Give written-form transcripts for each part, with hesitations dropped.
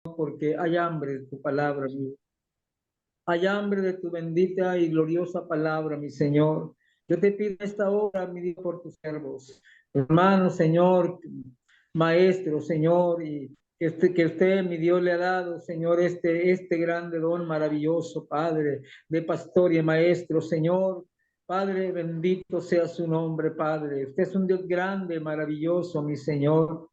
porque hay hambre de tu palabra, mi Dios. Hay hambre de tu bendita y gloriosa palabra, mi Señor. Yo te pido esta hora, mi Dios, por tus siervos, hermanos, Señor, maestro, Señor, y que usted, mi Dios, le ha dado, Señor, este grande don maravilloso, Padre, de pastor y maestro, Señor. Padre, bendito sea su nombre, Padre. Usted es un Dios grande, maravilloso, mi Señor.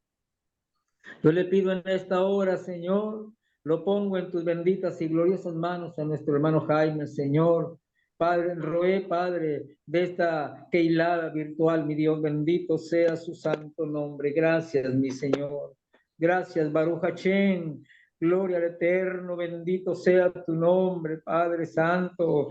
Yo le pido en esta hora, Señor, lo pongo en tus benditas y gloriosas manos a nuestro hermano Jaime, Señor. Padre, roé, Padre, de esta keilada virtual, mi Dios, bendito sea su santo nombre. Gracias, mi Señor. Gracias, Baruch Hashem. Gloria al Eterno, bendito sea tu nombre, Padre Santo,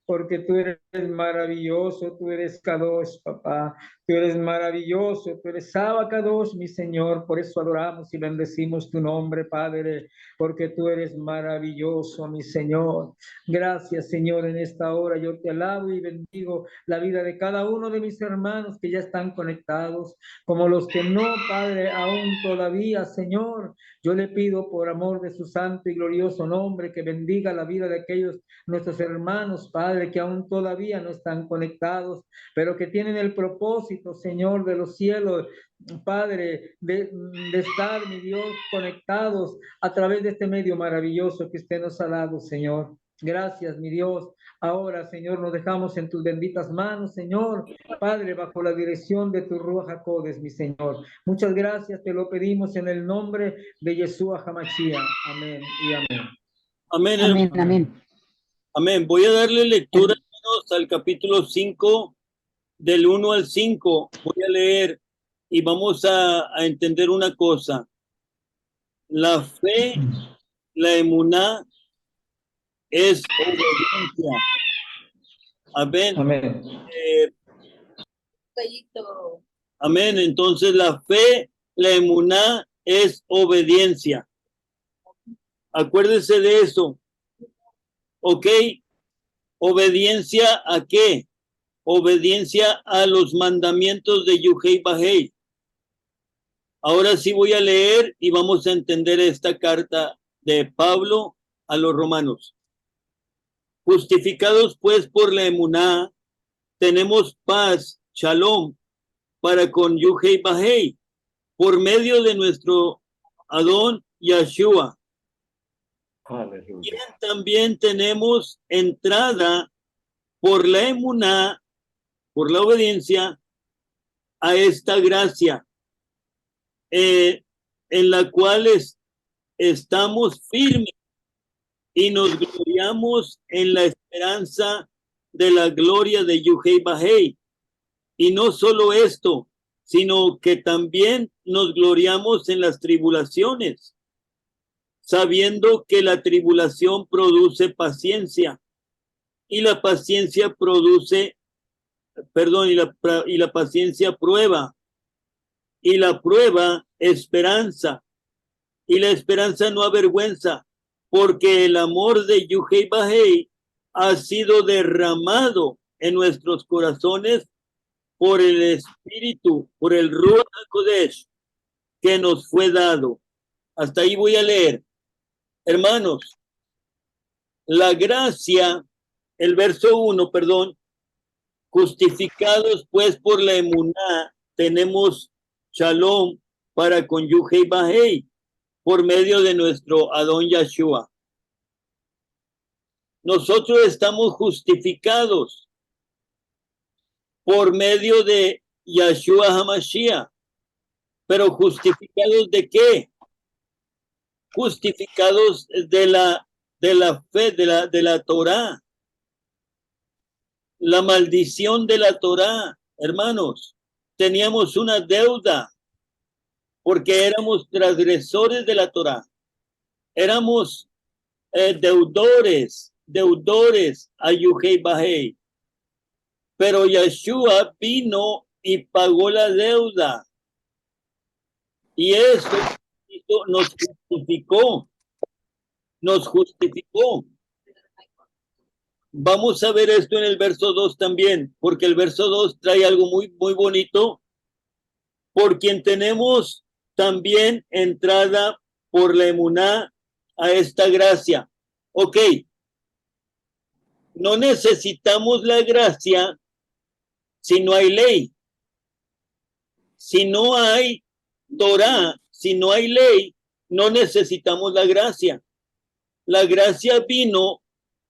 porque tú eres maravilloso, tú eres Kadosh, papá. Tú eres maravilloso, tú eres Abacados, mi Señor. Por eso adoramos y bendecimos tu nombre, Padre, porque tú eres maravilloso, mi Señor. Gracias, Señor, en esta hora yo te alabo y bendigo la vida de cada uno de mis hermanos que ya están conectados, como los que no, Padre, aún todavía, Señor. Yo le pido por amor de su santo y glorioso nombre que bendiga la vida de aquellos nuestros hermanos, Padre, que aún todavía no están conectados, pero que tienen el propósito, Señor, de los cielos, Padre, de estar, mi Dios, conectados a través de este medio maravilloso que usted nos ha dado, Señor. Gracias, mi Dios. Ahora, Señor, nos dejamos en tus benditas manos, Señor. Padre, bajo la dirección de tu Ruach HaKodesh, mi Señor. Muchas gracias, te lo pedimos en el nombre de Yeshua HaMashiach. Amén y amén. Amén, Amén, hermano. amén. Amén. Voy a darle lectura, hermanos, al capítulo 5, del 1 al 5. Voy a leer y vamos a entender una cosa. La fe, la emuná, es obediencia. Amén. Amén. Amén. Entonces la fe, la emuná, es obediencia. Acuérdese de eso. ¿Ok? ¿Obediencia a qué? Obediencia a los mandamientos de Yuhei Bahei. Ahora sí voy a leer y vamos a entender esta carta de Pablo a los romanos. Justificados pues por la emuná, tenemos paz, shalom, para con Yuhei Bahei, por medio de nuestro Adón Yeshua. Quien también tenemos entrada por la emuná, por la obediencia, a esta gracia, en la cual estamos firmes y nos gloriamos en la esperanza de la gloria de Yuhei Bahei. Y no solo esto, sino que también nos gloriamos en las tribulaciones, sabiendo que la tribulación produce paciencia y la paciencia produce, y la paciencia prueba, y la prueba esperanza, y la esperanza no avergüenza, porque el amor de Yuhei Bahei ha sido derramado en nuestros corazones por el Espíritu, por el Ruach HaKodesh que nos fue dado. Hasta ahí voy a leer. Hermanos, la gracia, el verso 1, perdón, justificados pues por la emuná, tenemos shalom para con Yuhei Bahei, por medio de nuestro Adón Yeshua. Nosotros estamos justificados por medio de Yeshua HaMashiach. Pero ¿justificados de qué? Justificados de la fe, de la Torá. La maldición de la Torá, hermanos. Teníamos una deuda porque éramos transgresores de la Torá. Éramos deudores a Yuhei Bahei. Pero Yeshua vino y pagó la deuda. Y eso nos justificó. Vamos a ver esto en el verso 2 también, porque el verso 2 trae algo muy, muy bonito. Por quien tenemos también entrada por la emuná a esta gracia. Ok, no necesitamos la gracia si no hay ley. Si no hay Torah, si no hay ley, no necesitamos la gracia. La gracia vino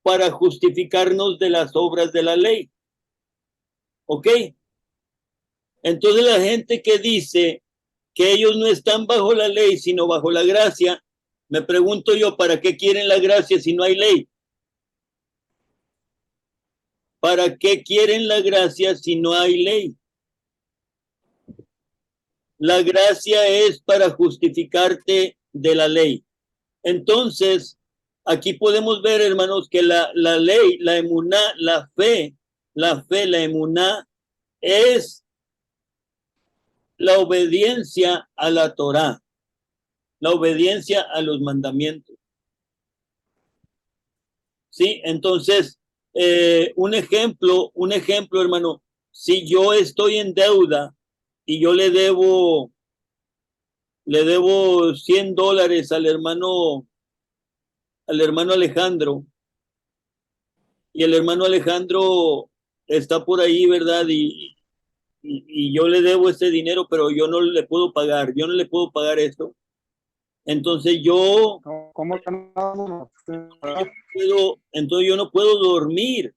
para justificarnos de las obras de la ley. ¿Ok? Entonces la gente que dice que ellos no están bajo la ley, sino bajo la gracia, me pregunto yo, ¿para qué quieren la gracia si no hay ley? ¿Para qué quieren la gracia si no hay ley? La gracia es para justificarte de la ley. Entonces, aquí podemos ver, hermanos, que la ley, la emuná, la fe, la emuná, es la obediencia a la Torá, la obediencia a los mandamientos. ¿Sí? Entonces, un ejemplo, hermano, si yo estoy en deuda y yo le debo $100 al hermano Alejandro, y el hermano Alejandro está por ahí, ¿verdad? Y yo le debo ese dinero, pero yo no le puedo pagar esto. Entonces entonces yo no puedo dormir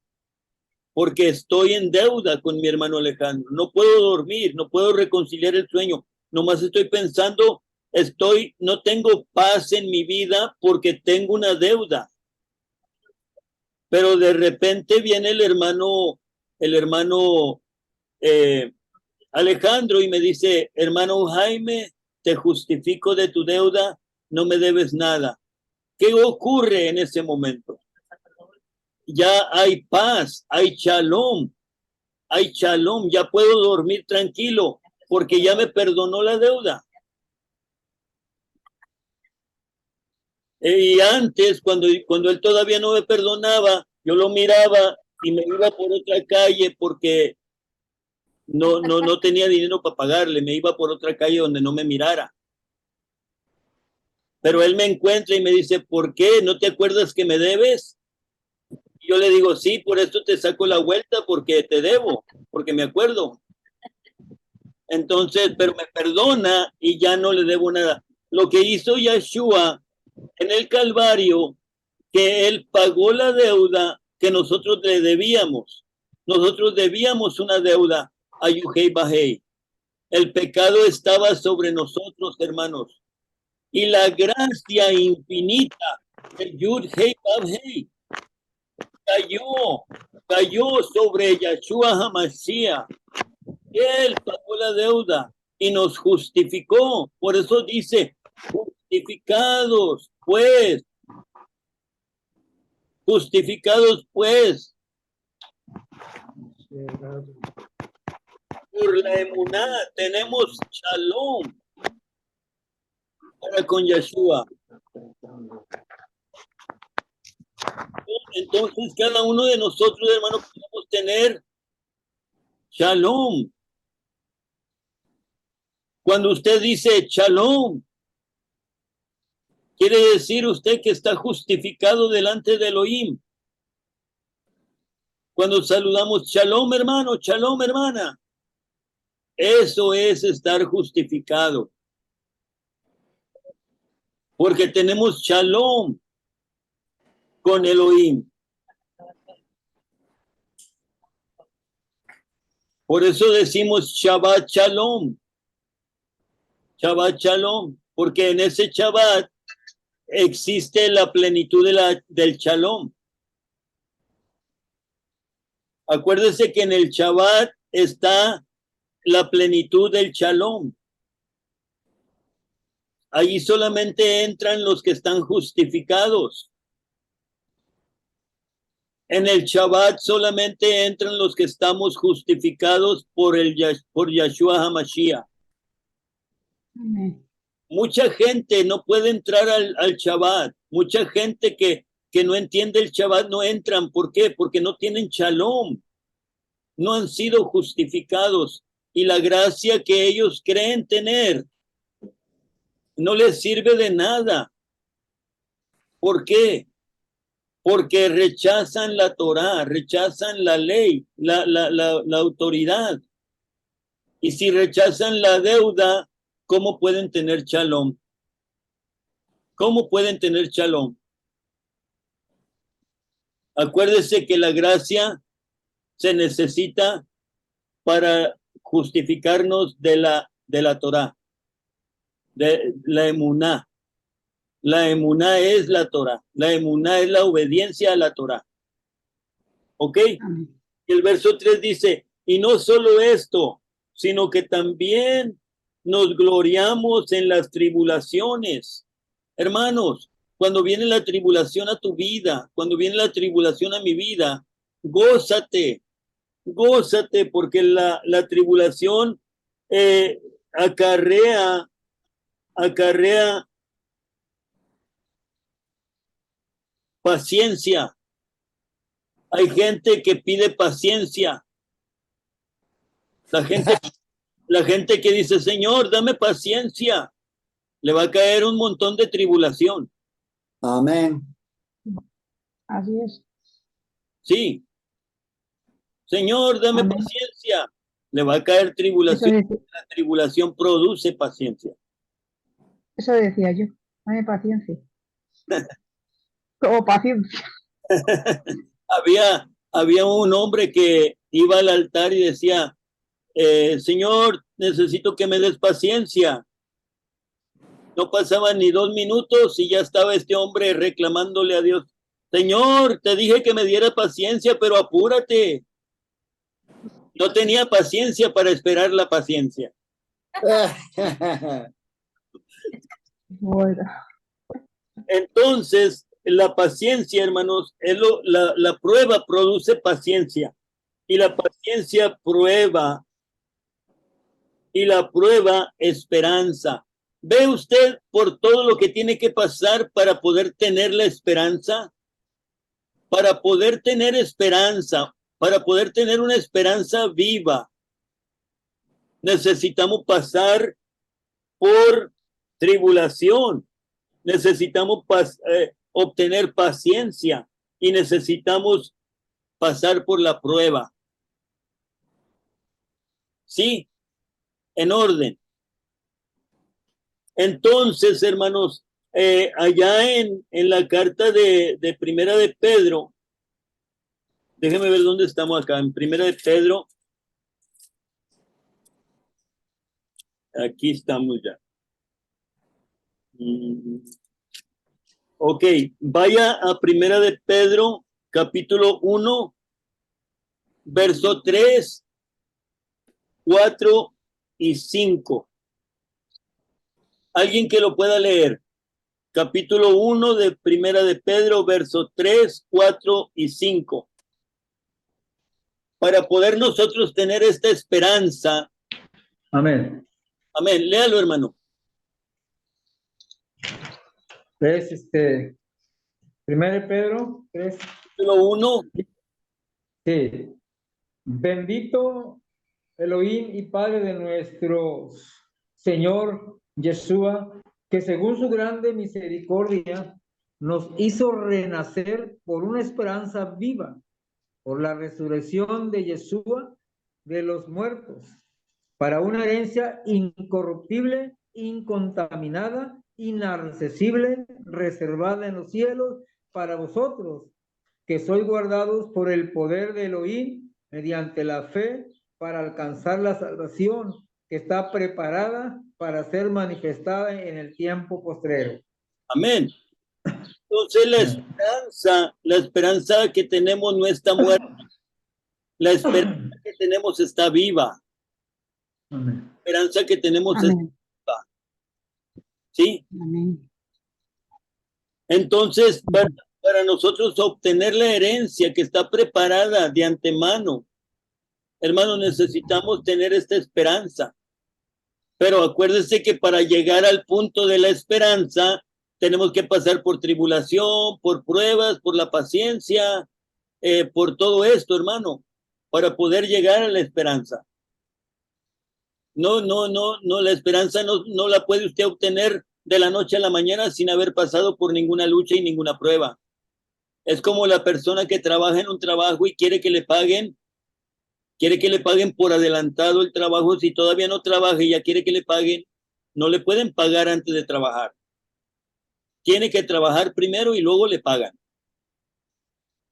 porque estoy en deuda con mi hermano Alejandro. No puedo dormir, no puedo reconciliar el sueño. Nomás estoy pensando, no tengo paz en mi vida porque tengo una deuda. Pero de repente viene el hermano Alejandro y me dice, hermano Jaime, te justifico de tu deuda, no me debes nada. ¿Qué ocurre en ese momento? Ya hay paz, hay shalom, ya puedo dormir tranquilo porque ya me perdonó la deuda. Y antes, cuando él todavía no me perdonaba, yo lo miraba y me iba por otra calle porque no tenía dinero para pagarle, me iba por otra calle donde no me mirara. Pero él me encuentra y me dice, ¿por qué? ¿No te acuerdas que me debes? Y yo le digo, sí, por esto te saco la vuelta porque te debo, porque me acuerdo. Entonces, pero me perdona y ya no le debo nada. Lo que hizo Yeshua en el Calvario, que él pagó la deuda que nosotros le debíamos. Nosotros debíamos una deuda a Yuhei Bahei. El pecado estaba sobre nosotros, hermanos. Y la gracia infinita del Yud-Hei Vav-Hei cayó sobre Yeshua HaMashiach. Él pagó la deuda y nos justificó. Por eso dice, justificados pues, por la emuná tenemos shalom para con Yeshua. Entonces cada uno de nosotros, hermanos, podemos tener shalom. Cuando usted dice shalom, quiere decir usted que está justificado delante de Elohim. Cuando saludamos shalom, hermano, shalom, hermana, eso es estar justificado. Porque tenemos shalom con Elohim. Por eso decimos Shabbat Shalom. Shabbat Shalom. Porque en ese Shabbat existe la plenitud del Shalom. Acuérdese que en el Shabbat está la plenitud del Shalom. Allí solamente entran los que están justificados. En el Shabbat solamente entran los que estamos justificados por Yeshua HaMashiach. Mucha gente no puede entrar al Shabbat. Mucha gente que no entiende el Shabbat no entran. ¿Por qué? Porque no tienen shalom. No han sido justificados. Y la gracia que ellos creen tener no les sirve de nada. ¿Por qué? Porque rechazan la Torá, rechazan la ley, la autoridad. Y si rechazan la deuda, ¿cómo pueden tener shalom? ¿Cómo pueden tener shalom? Acuérdese que la gracia se necesita para justificarnos de la Torá, de la emuná. La emuná es la Torá. La emuná es la obediencia a la Torá. ¿Ok? Amén. Y el verso 3 dice, y no solo esto, sino que también nos gloriamos en las tribulaciones. Hermanos, cuando viene la tribulación a tu vida, cuando viene la tribulación a mi vida, gózate, gózate, porque la tribulación acarrea paciencia. Hay gente que pide paciencia. La gente que dice, Señor, dame paciencia, le va a caer un montón de tribulación. Amén. Así es. Sí. Señor, dame Amén. paciencia. Le va a caer Eso, tribulación. dec- La tribulación produce paciencia. eso decía yo. Dame paciencia. Como paciencia. Había un hombre que iba al altar y decía, Señor, necesito que me des paciencia. No pasaban ni 2 minutos y ya estaba este hombre reclamándole a Dios, Señor, te dije que me diera paciencia, pero apúrate. No tenía paciencia para esperar la paciencia. Bueno. Entonces, la paciencia, hermanos, la prueba produce paciencia. Y la paciencia prueba. Y la prueba esperanza. ¿Ve usted por todo lo que tiene que pasar para poder tener la esperanza? Para poder tener esperanza, para poder tener una esperanza viva, necesitamos pasar por tribulación, necesitamos obtener paciencia y necesitamos pasar por la prueba. Sí, en orden. Entonces, hermanos, allá en la carta de Primera de Pedro, déjenme ver dónde estamos acá, en Primera de Pedro, aquí estamos ya. Ok, vaya a Primera de Pedro, capítulo 1, verso 3, 4 y 5. Alguien que lo pueda leer. Capítulo 1 de Primera de Pedro, verso 3, 4 y 5. Para poder nosotros tener esta esperanza. Amén. Amén. Léalo, hermano. Es Primero de Pedro 3. Capítulo 1. Sí. Bendito Elohim y Padre de nuestro Señor Yeshua, que según su grande misericordia nos hizo renacer por una esperanza viva, por la resurrección de Yeshua de los muertos, para una herencia incorruptible, incontaminada, inaccesible, reservada en los cielos para vosotros, que sois guardados por el poder de Elohim mediante la fe para alcanzar la salvación que está preparada para ser manifestada en el tiempo postrero. Amén. Entonces la esperanza que tenemos no está muerta. La esperanza que tenemos está viva. Amén. La esperanza que tenemos es Amén. viva. ¿Sí? Amén. Entonces, para nosotros obtener la herencia que está preparada de antemano, hermanos, necesitamos tener esta esperanza. Pero acuérdense que para llegar al punto de la esperanza, tenemos que pasar por tribulación, por pruebas, por la paciencia, por todo esto, hermano, para poder llegar a la esperanza. No, la esperanza no la puede usted obtener de la noche a la mañana sin haber pasado por ninguna lucha y ninguna prueba. Es como la persona que trabaja en un trabajo y quiere que le paguen por adelantado el trabajo. Si todavía no trabaja y ya quiere que le paguen, no le pueden pagar antes de trabajar. Tiene que trabajar primero y luego le pagan.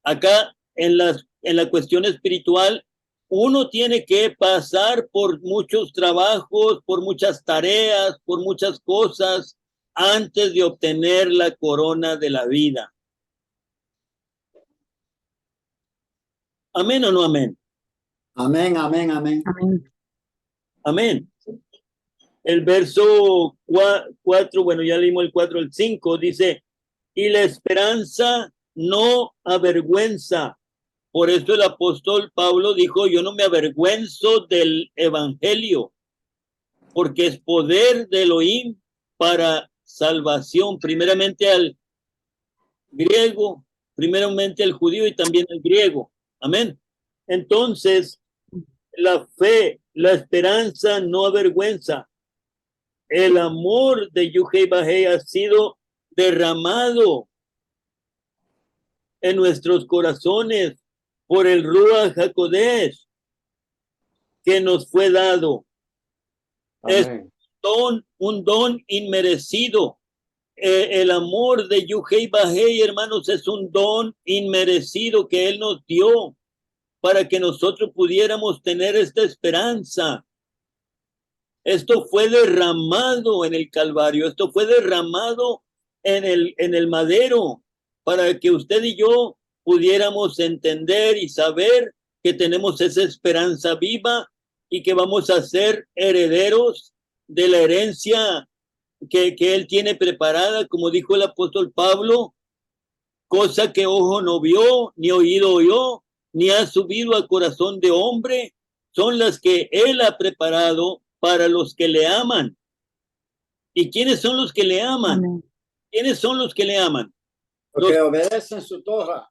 Acá en la cuestión espiritual, uno tiene que pasar por muchos trabajos, por muchas tareas, por muchas cosas antes de obtener la corona de la vida. ¿Amén o no amén? Amén, amén, amén. Amén. Amén. El verso 4, bueno, ya leímos el 4, el 5, dice, y la esperanza no avergüenza. Por eso el apóstol Pablo dijo, yo no me avergüenzo del evangelio, porque es poder de Elohim para salvación, primeramente al griego, primeramente al judío y también al griego. Amén. Entonces, la fe, la esperanza no avergüenza. El amor de Yuhei Bajei ha sido derramado en nuestros corazones por el Ruach HaKodesh que nos fue dado. Amén. Es un don inmerecido. El amor de Yuhei Bajei, hermanos, es un don inmerecido que Él nos dio para que nosotros pudiéramos tener esta esperanza. Esto fue derramado en el Calvario, esto fue derramado en el madero, para que usted y yo pudiéramos entender y saber que tenemos esa esperanza viva y que vamos a ser herederos de la herencia que Él tiene preparada, como dijo el apóstol Pablo, cosa que ojo no vio, ni oído oyó, ni ha subido al corazón de hombre, son las que Él ha preparado para los que le aman. ¿Y quiénes son los que le aman? Amén. ¿Quiénes son los que le aman? Los que obedecen su Torah.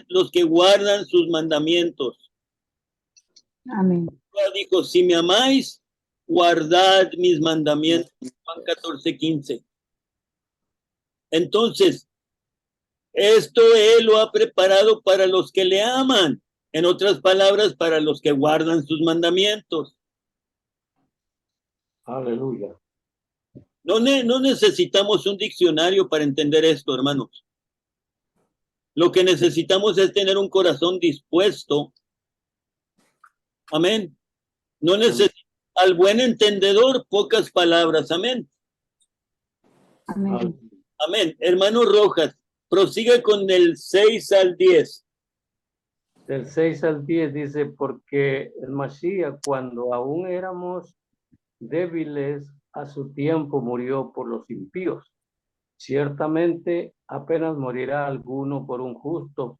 Los que guardan sus mandamientos. Amén. Dijo, si me amáis, guardad mis mandamientos. Juan 14:15. Entonces, esto Él lo ha preparado para los que le aman. En otras palabras, para los que guardan sus mandamientos. Aleluya. No necesitamos un diccionario para entender esto, hermanos. Lo que necesitamos es tener un corazón dispuesto. Amén. No necesitamos al buen entendedor pocas palabras. Amén. Amén. Amén. Hermano Rojas, prosiga con el 6 al 10. Del 6 al 10 dice, porque el Mashiach, cuando aún éramos débiles, a su tiempo murió por los impíos. Ciertamente apenas morirá alguno por un justo,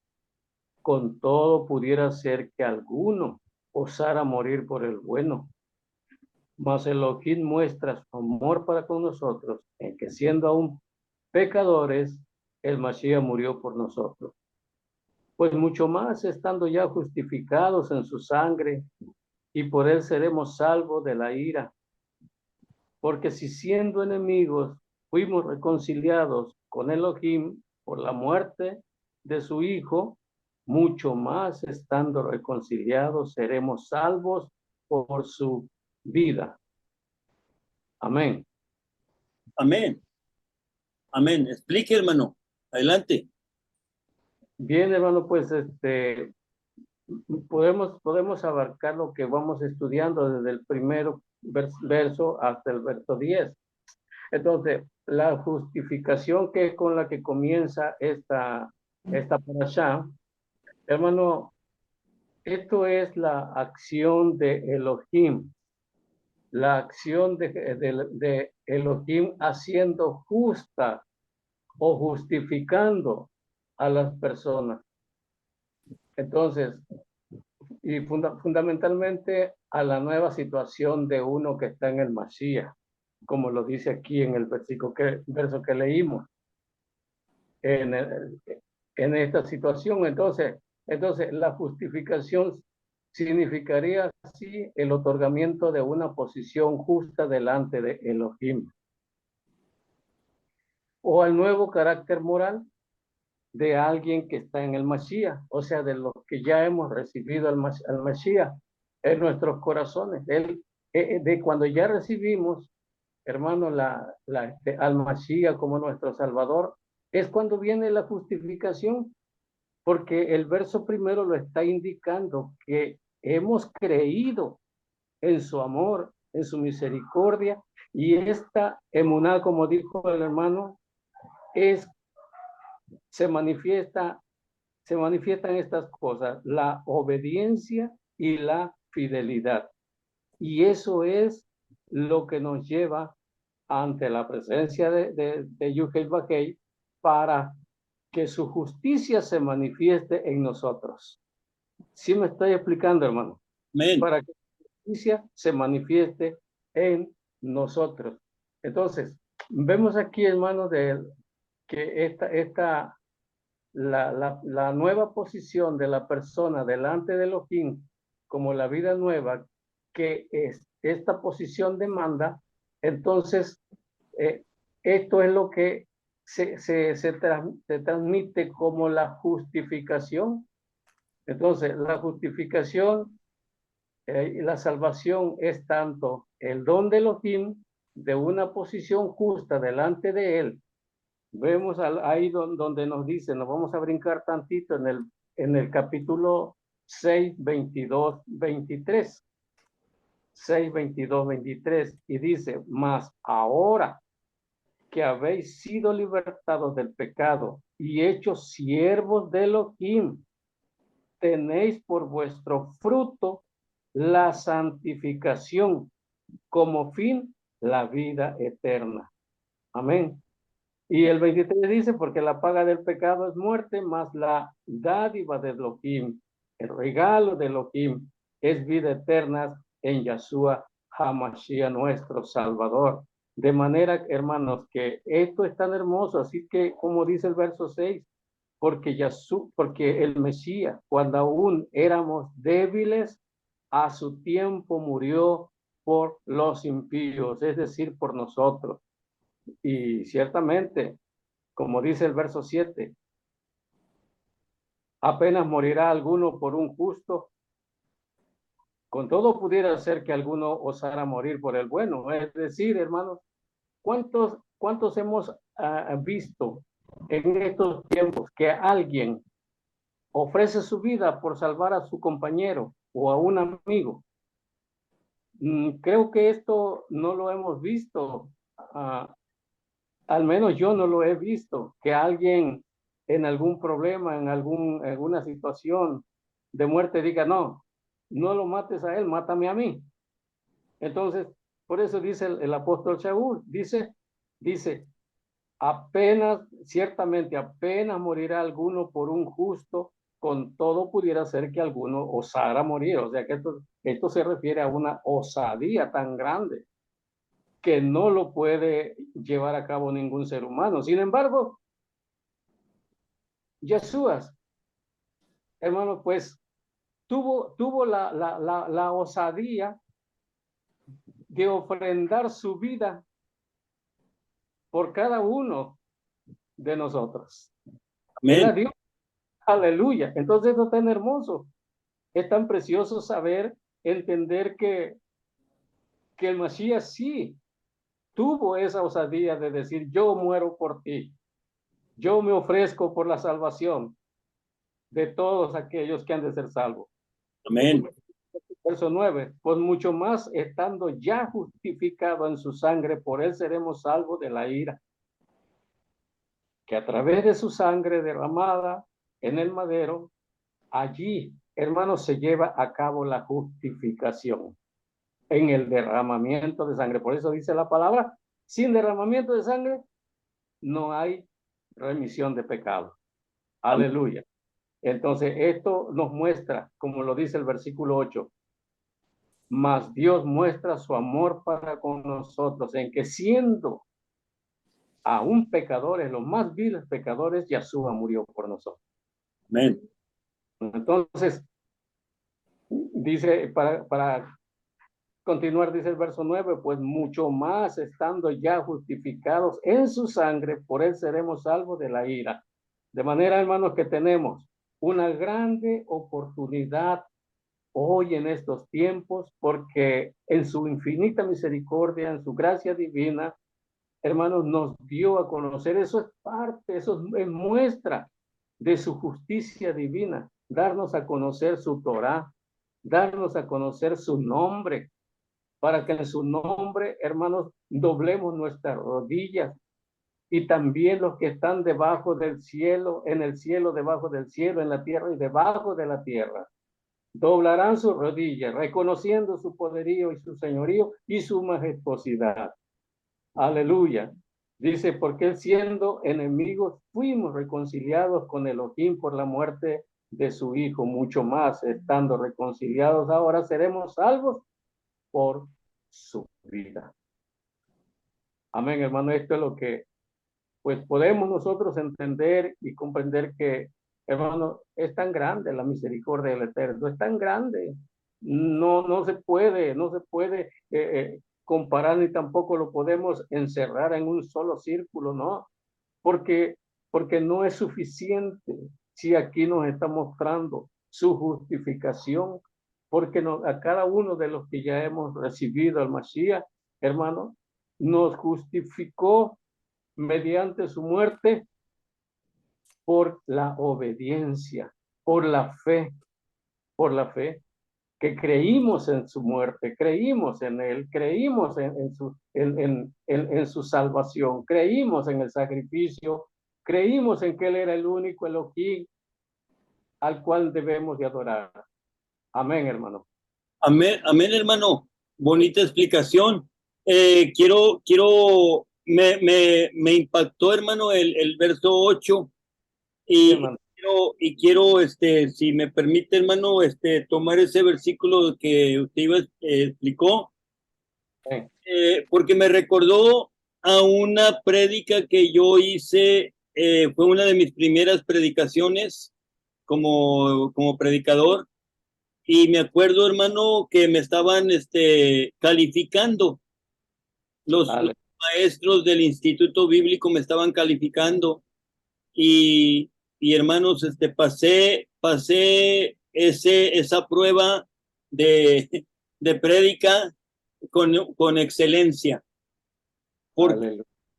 con todo pudiera ser que alguno osara morir por el bueno. Mas Elohim muestra su amor para con nosotros, en que siendo aún pecadores, el Mashiach murió por nosotros. Pues mucho más estando ya justificados en su sangre, y por él seremos salvos de la ira. Porque si siendo enemigos fuimos reconciliados con Elohim por la muerte de su Hijo, mucho más estando reconciliados seremos salvos por su vida. Amén. Amén. Amén. Explique, hermano. Adelante. Bien, hermano, pues podemos abarcar lo que vamos estudiando desde el primer verso hasta el verso 10. Entonces, la justificación que es con la que comienza esta parashá, hermano, esto es la acción de Elohim, la acción de Elohim haciendo justa o justificando a las personas. Entonces, y fundamentalmente a la nueva situación de uno que está en el Mashiach, como lo dice aquí en el verso que leímos, en esta situación. Entonces, la justificación significaría así el otorgamiento de una posición justa delante de Elohim. o al nuevo carácter moral de alguien que está en el Mashiach, o sea, de los que ya hemos recibido al Mashiach en nuestros corazones. De cuando ya recibimos, hermano, al Mashiach como nuestro Salvador, es cuando viene la justificación, porque el verso primero lo está indicando, que hemos creído en su amor, en su misericordia, y esta emuná, como dijo el hermano, se manifiestan estas cosas, la obediencia y la fidelidad. Y eso es lo que nos lleva ante la presencia de Yuhei Bakei para que su justicia se manifieste en nosotros. ¿Sí me estoy explicando, hermano? Amén. Para que la justicia se manifieste en nosotros. Entonces, vemos aquí, hermanos, que la nueva posición de la persona delante de Elohim, como la vida nueva que esta posición demanda, entonces esto es lo que se transmite como la justificación. Entonces, la justificación y la salvación es tanto el don de Elohim de una posición justa delante de él. Vemos ahí donde nos dice, nos vamos a brincar tantito en el capítulo 6, 22, 23. 6, 22, 23. Y dice, mas ahora que habéis sido libertados del pecado y hechos siervos de Elohim, tenéis por vuestro fruto la santificación, como fin la vida eterna. Amén. Y el 23 dice, porque la paga del pecado es muerte, mas la dádiva de Elohim, el regalo de Elohim, es vida eterna en Yahshua HaMashiach, nuestro Salvador. De manera, hermanos, que esto es tan hermoso, así que como dice el verso 6, porque el Mesías, cuando aún éramos débiles, a su tiempo murió por los impíos, es decir, por nosotros. Y ciertamente, como dice el verso 7, apenas morirá alguno por un justo, con todo pudiera ser que alguno osara morir por el bueno. Es decir, hermanos, ¿cuántos hemos visto en estos tiempos que alguien ofrece su vida por salvar a su compañero o a un amigo? Creo que esto no lo hemos visto, al menos yo no lo he visto, que alguien en algún problema, en alguna situación de muerte diga, no lo mates a él, mátame a mí. Entonces, por eso dice el apóstol Shaul, dice, ciertamente apenas morirá alguno por un justo, con todo pudiera ser que alguno osara morir. O sea que esto se refiere a una osadía tan grande que no lo puede llevar a cabo ningún ser humano. Sin embargo, Yeshua, hermano, pues tuvo la osadía de ofrendar su vida por cada uno de nosotros. Él la dio. Aleluya. Entonces esto es tan hermoso, es tan precioso saber, entender que el Mashiach sí tuvo esa osadía de decir, yo muero por ti, yo me ofrezco por la salvación de todos aquellos que han de ser salvos. Amén. Verso 9, pues mucho más estando ya justificado en su sangre, por él seremos salvos de la ira, que a través de su sangre derramada en el madero, allí, hermanos, se lleva a cabo la justificación en el derramamiento de sangre. Por eso dice la palabra, sin derramamiento de sangre no hay remisión de pecado. Aleluya. Entonces, esto nos muestra, como lo dice el versículo 8, mas Dios muestra su amor para con nosotros, en que siendo aún pecadores, los más viles pecadores, Yahshua murió por nosotros. Amén. Entonces, dice, para continuar, dice el verso 9, pues mucho más estando ya justificados en su sangre, por él seremos salvos de la ira. De manera, hermanos, que tenemos una grande oportunidad hoy en estos tiempos, porque en su infinita misericordia, en su gracia divina, hermanos, nos dio a conocer. Eso es parte, eso es muestra de su justicia divina, darnos a conocer su Torá, darnos a conocer su nombre, para que en su nombre, hermanos, doblemos nuestras rodillas, y también los que están debajo del cielo, en el cielo, debajo del cielo, en la tierra y debajo de la tierra, doblarán sus rodillas, reconociendo su poderío y su señorío y su majestuosidad. Aleluya. Dice, porque siendo enemigos fuimos reconciliados con Elohim por la muerte de su Hijo. Mucho más, estando reconciliados ahora, seremos salvos por su vida. Amén, hermano. Esto es lo que pues podemos nosotros entender y comprender, que, hermano, es tan grande la misericordia del Eterno, es tan grande. No se puede comparar, ni tampoco lo podemos encerrar en un solo círculo, ¿no? Porque no es suficiente si aquí nos está mostrando su justificación, porque a cada uno de los que ya hemos recibido al Mashiach, hermano, nos justificó mediante su muerte por la obediencia, por la fe, que creímos en su muerte, creímos en él, creímos en su salvación, creímos en el sacrificio, creímos en que él era el único Elohim al cual debemos de adorar. Amén, hermano. Amén, amén, hermano. Bonita explicación. Me impactó, hermano, el verso 8, Sí, y hermano. quiero, si me permite, hermano, tomar ese versículo que usted explicó, porque me recordó a una prédica que yo hice. Fue una de mis primeras predicaciones como predicador. Y me acuerdo, hermano, que me estaban calificando. Los maestros del Instituto Bíblico me estaban calificando. Y hermanos, pasé esa prueba de prédica con excelencia.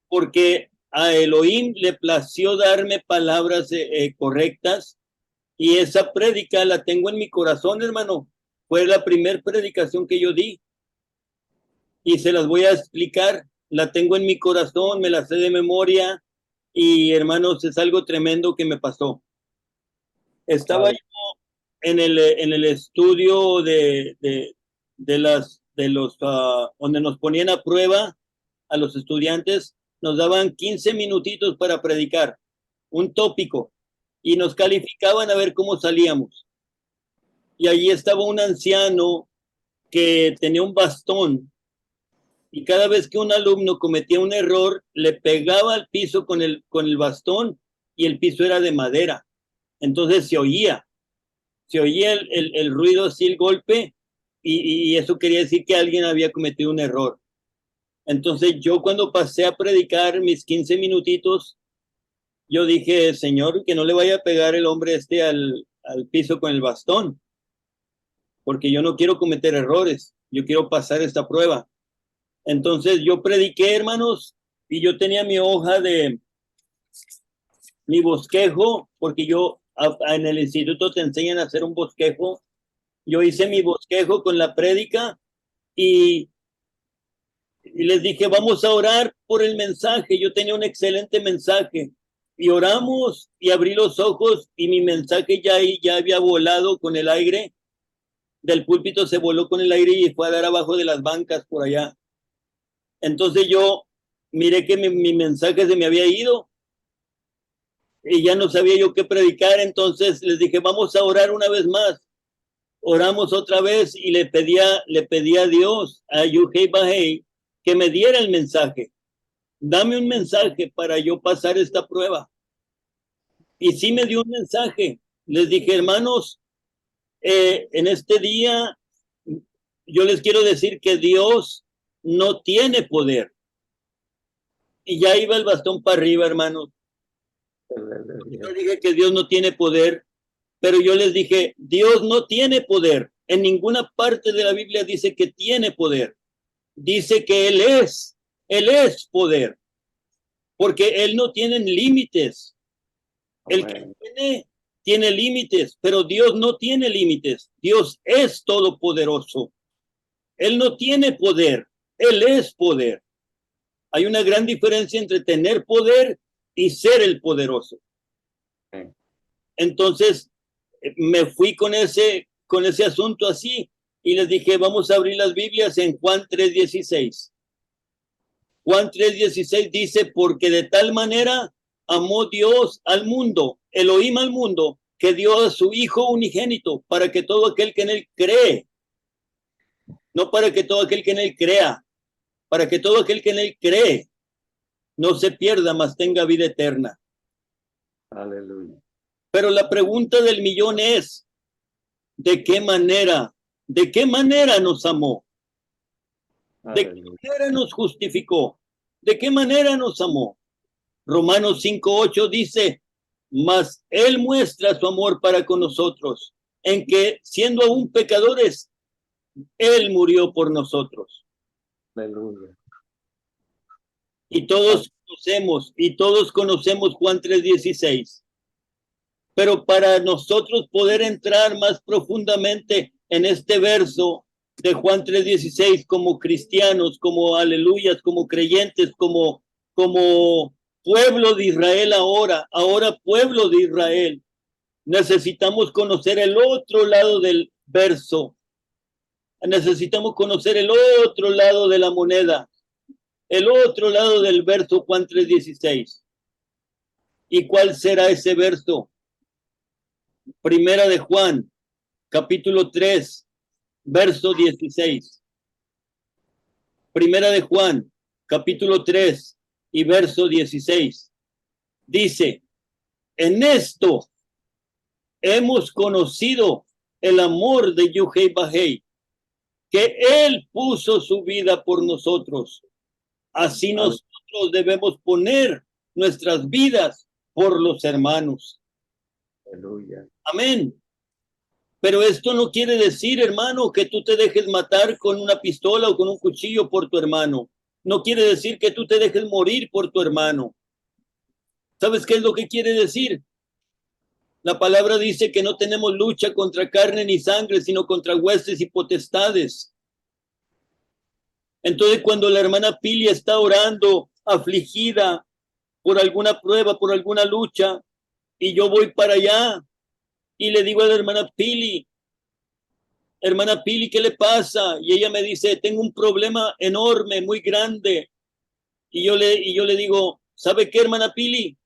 Porque a Elohim le plació darme palabras correctas. Y esa prédica la tengo en mi corazón, hermano. Fue la primera predicación que yo di. Y se las voy a explicar. La tengo en mi corazón, me la sé de memoria. Y, hermanos, es algo tremendo que me pasó. Estaba yo en el estudio donde nos ponían a prueba a los estudiantes. Nos daban 15 minutitos para predicar un tópico. Y nos calificaban a ver cómo salíamos. Y allí estaba un anciano que tenía un bastón, y cada vez que un alumno cometía un error, le pegaba al piso con el bastón, y el piso era de madera. Entonces se oía el ruido, así el golpe, y eso quería decir que alguien había cometido un error. Entonces yo, cuando pasé a predicar mis 15 minutitos, yo dije, Señor, que no le vaya a pegar el hombre al piso con el bastón, porque yo no quiero cometer errores, yo quiero pasar esta prueba. Entonces yo prediqué, hermanos, y yo tenía mi hoja de mi bosquejo, porque yo en el instituto te enseñan a hacer un bosquejo. Yo hice mi bosquejo con la prédica, y les dije, vamos a orar por el mensaje. Yo tenía un excelente mensaje, y oramos, y abrí los ojos, y mi mensaje ya había volado con el aire. Del púlpito se voló con el aire y fue a dar abajo de las bancas por allá. Entonces yo miré que mi mensaje se me había ido y ya no sabía yo qué predicar. Entonces les dije, vamos a orar una vez más. Oramos otra vez y le pedí a Dios, a Yuhei Bahei, que me diera el mensaje. Dame un mensaje para yo pasar esta prueba. Y sí me dio un mensaje. Les dije, hermanos, en este día yo les quiero decir que Dios no tiene poder. Y ya iba el bastón para arriba, hermanos. Yo dije que Dios no tiene poder, pero yo les dije, Dios no tiene poder. En ninguna parte de la Biblia dice que tiene poder. Dice que Él es poder, porque Él no tiene límites. El que tiene límites, pero Dios no tiene límites. Dios es todopoderoso. Él no tiene poder, Él es poder. Hay una gran diferencia entre tener poder y ser el poderoso. Entonces, me fui con ese asunto así y les dije, vamos a abrir las Biblias en Juan 3:16. Juan 3:16 dice, porque de tal manera amó Dios al mundo, Elohim al mundo, que dio a su Hijo unigénito para que todo aquel que en él cree, no para que todo aquel que en él crea, para que todo aquel que en él cree no se pierda, mas tenga vida eterna. Aleluya. Pero la pregunta del millón es, ¿de qué manera nos amó? ¿De qué manera nos justificó? ¿De qué manera nos amó? Romanos 5:8 dice, mas Él muestra su amor para con nosotros, en que siendo aún pecadores, Él murió por nosotros. Aleluya. Y todos conocemos Juan 3:16. Pero para nosotros poder entrar más profundamente en este verso de Juan 3:16 como cristianos, como aleluyas, como creyentes, como pueblo de Israel ahora pueblo de Israel, necesitamos conocer el otro lado del verso. Necesitamos conocer el otro lado de la moneda, el otro lado del verso Juan 3:16. ¿Y cuál será ese verso? Primera de Juan, capítulo 3, verso 16. Primera de Juan, capítulo 3 y verso 16. Dice, en esto hemos conocido el amor de Yuhei Bahei, que Él puso su vida por nosotros. Así nosotros debemos poner nuestras vidas por los hermanos. Aleluya. Amén. Pero esto no quiere decir, hermano, que tú te dejes matar con una pistola o con un cuchillo por tu hermano. No quiere decir que tú te dejes morir por tu hermano. ¿Sabes qué es lo que quiere decir? La palabra dice que no tenemos lucha contra carne ni sangre, sino contra huestes y potestades. Entonces, cuando la hermana Pili está orando, afligida por alguna prueba, por alguna lucha, y yo voy para allá y le digo a la hermana Pili, ¿qué le pasa? Y ella me dice, tengo un problema enorme, muy grande. Y yo le digo, ¿sabe qué, hermana Pili?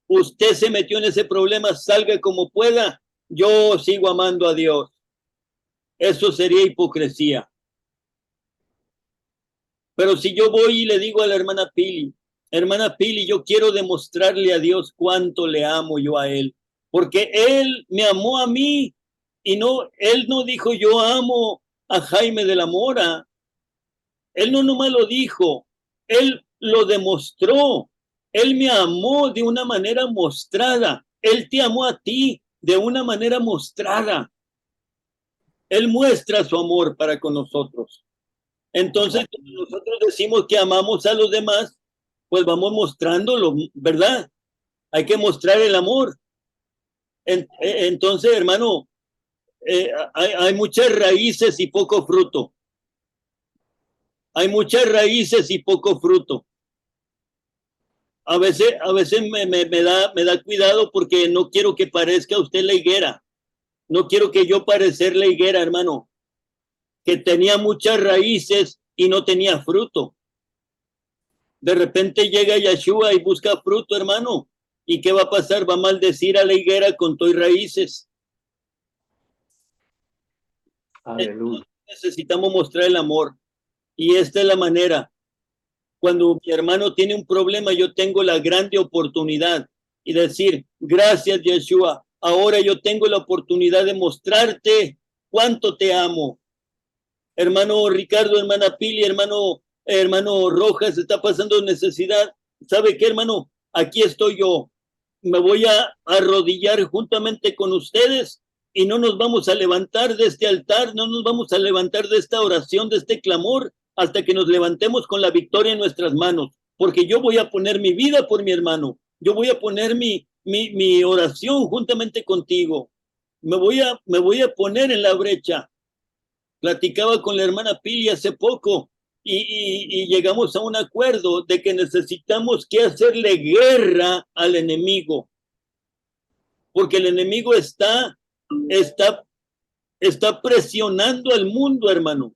Usted se metió en ese problema, salga como pueda. Yo sigo amando a Dios. Eso sería hipocresía. Pero si yo voy y le digo a la hermana Pili, yo quiero demostrarle a Dios cuánto le amo yo a Él, porque Él me amó a mí y Él no dijo yo amo a Jaime de la Mora. Él no nomás lo dijo, Él lo demostró. Él me amó de una manera mostrada. Él te amó a ti de una manera mostrada. Él muestra su amor para con nosotros. Entonces, cuando nosotros decimos que amamos a los demás, pues vamos mostrándolo, ¿verdad? Hay que mostrar el amor. Entonces, hermano, hay muchas raíces y poco fruto. Hay muchas raíces y poco fruto. A veces me da cuidado porque no quiero que parezca usted la higuera. No quiero que yo parecer la higuera, hermano, que tenía muchas raíces y no tenía fruto. De repente llega Yeshua y busca fruto, hermano. ¿Y qué va a pasar? Va a maldecir a la higuera con todo y raíces. Aleluya. Necesitamos mostrar el amor. Y esta es la manera. Cuando mi hermano tiene un problema, yo tengo la grande oportunidad y decir, gracias, Yeshua. Ahora yo tengo la oportunidad de mostrarte cuánto te amo. hermano Ricardo, hermana Pili, hermano Rojas está pasando necesidad. ¿Sabe qué, hermano? Aquí estoy yo. Me voy a arrodillar juntamente con ustedes y no nos vamos a levantar de este altar, no nos vamos a levantar de esta oración, de este clamor, hasta que nos levantemos con la victoria en nuestras manos, porque yo voy a poner mi vida por mi hermano, yo voy a poner mi oración juntamente contigo, me voy a poner en la brecha. Platicaba con la hermana Pili hace poco y llegamos a un acuerdo de que necesitamos que hacerle guerra al enemigo, porque el enemigo está presionando al mundo, hermano.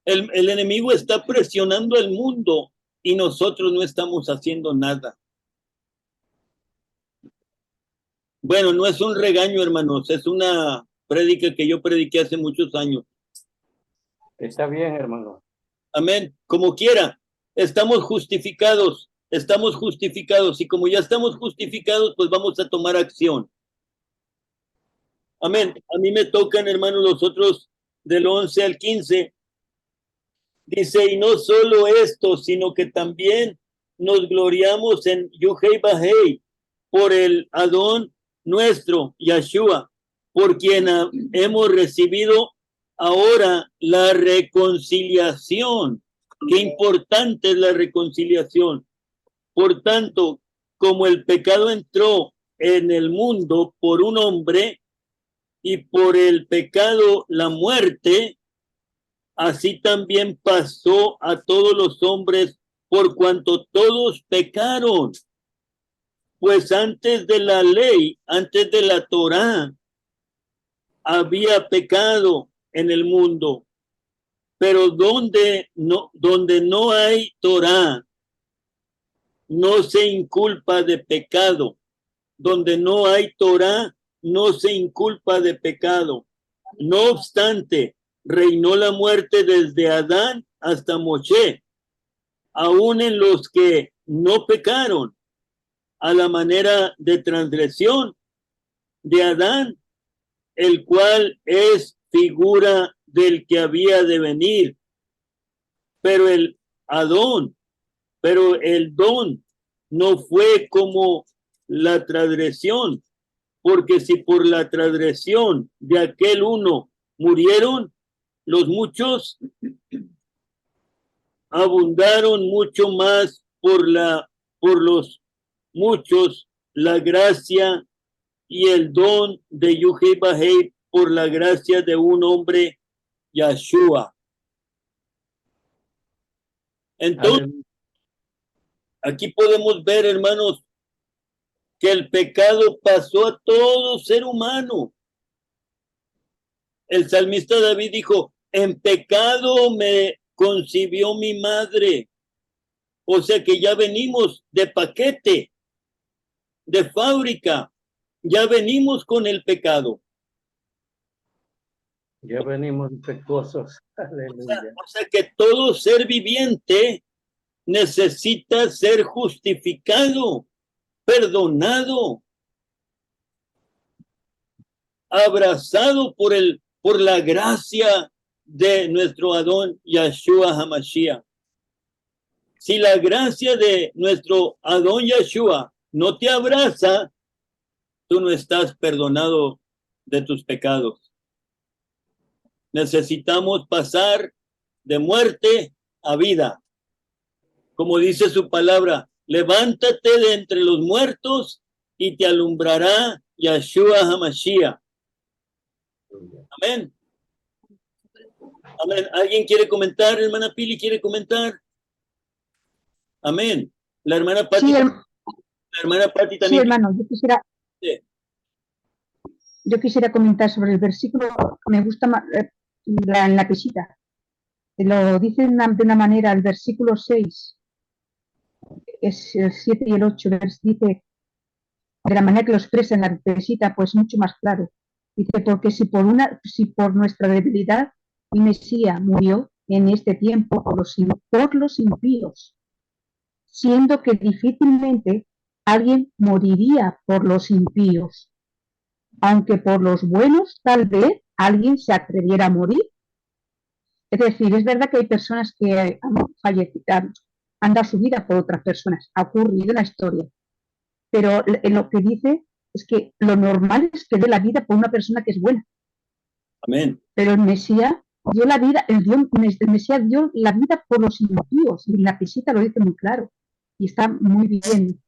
El enemigo está presionando al mundo y nosotros no estamos haciendo nada. Bueno, no es un regaño, hermanos, es una prédica que yo prediqué hace muchos años. Está bien, hermano. Amén. Como quiera, estamos justificados y como ya estamos justificados, pues vamos a tomar acción. Amén. A mí me tocan, hermanos, los otros del 11 al 15. Dice, y no solo esto, sino que también nos gloriamos en Yuhei Bahei, por el Adón nuestro, Yeshua, por quien hemos recibido ahora la reconciliación. Qué importante es la reconciliación. Por tanto, como el pecado entró en el mundo por un hombre y por el pecado la muerte, así también pasó a todos los hombres por cuanto todos pecaron. Pues antes de la ley, antes de la Torá, había pecado en el mundo. Pero donde no hay Torá, no se inculpa de pecado. Donde no hay Torá, no se inculpa de pecado. No obstante, reinó la muerte desde Adán hasta Moshe, aún en los que no pecaron, a la manera de transgresión de Adán, el cual es figura del que había de venir. Pero el don no fue como la transgresión, porque si por la transgresión de aquel uno murieron, los muchos abundaron mucho más por los muchos la gracia y el don de Yuhei Bahei por la gracia de un hombre, Yeshua. Entonces, aquí podemos ver, hermanos, que el pecado pasó a todo ser humano. El salmista David dijo, en pecado me concibió mi madre. O sea que ya venimos de paquete, de fábrica, ya venimos con el pecado. Ya venimos defectuosos. Aleluya. O sea que todo ser viviente necesita ser justificado, perdonado, abrazado por la gracia de nuestro Adón Yeshua HaMashiach. Si la gracia de nuestro Adón Yeshua no te abraza, tú no estás perdonado de tus pecados. Necesitamos pasar de muerte a vida. Como dice su palabra, levántate de entre los muertos y te alumbrará Yeshua HaMashiach. Amén. Amén. ¿Alguien quiere comentar? Hermana Pili, ¿quiere comentar? Amén. La hermana Pati. Sí, la hermana Pati sí, también. hermano, Sí. yo quisiera comentar sobre el versículo que me gusta más, en la pesita. Lo dice de una manera, el versículo 6, es el 7 y el 8, dice de la manera que lo expresa en la pesita, pues mucho más claro. Dice, porque si por nuestra debilidad el Mesías murió en este tiempo por los impíos, siendo que difícilmente alguien moriría por los impíos, aunque por los buenos tal vez alguien se atreviera a morir. Es decir, es verdad que hay personas que han fallecido, han dado su vida por otras personas, ha ocurrido una historia, pero lo que dice es que lo normal es que dé la vida por una persona que es buena. Amén. Pero el Mesías dio la vida, el Mesías dio la vida por los impíos, y la pesita lo dice muy claro, y está muy bien.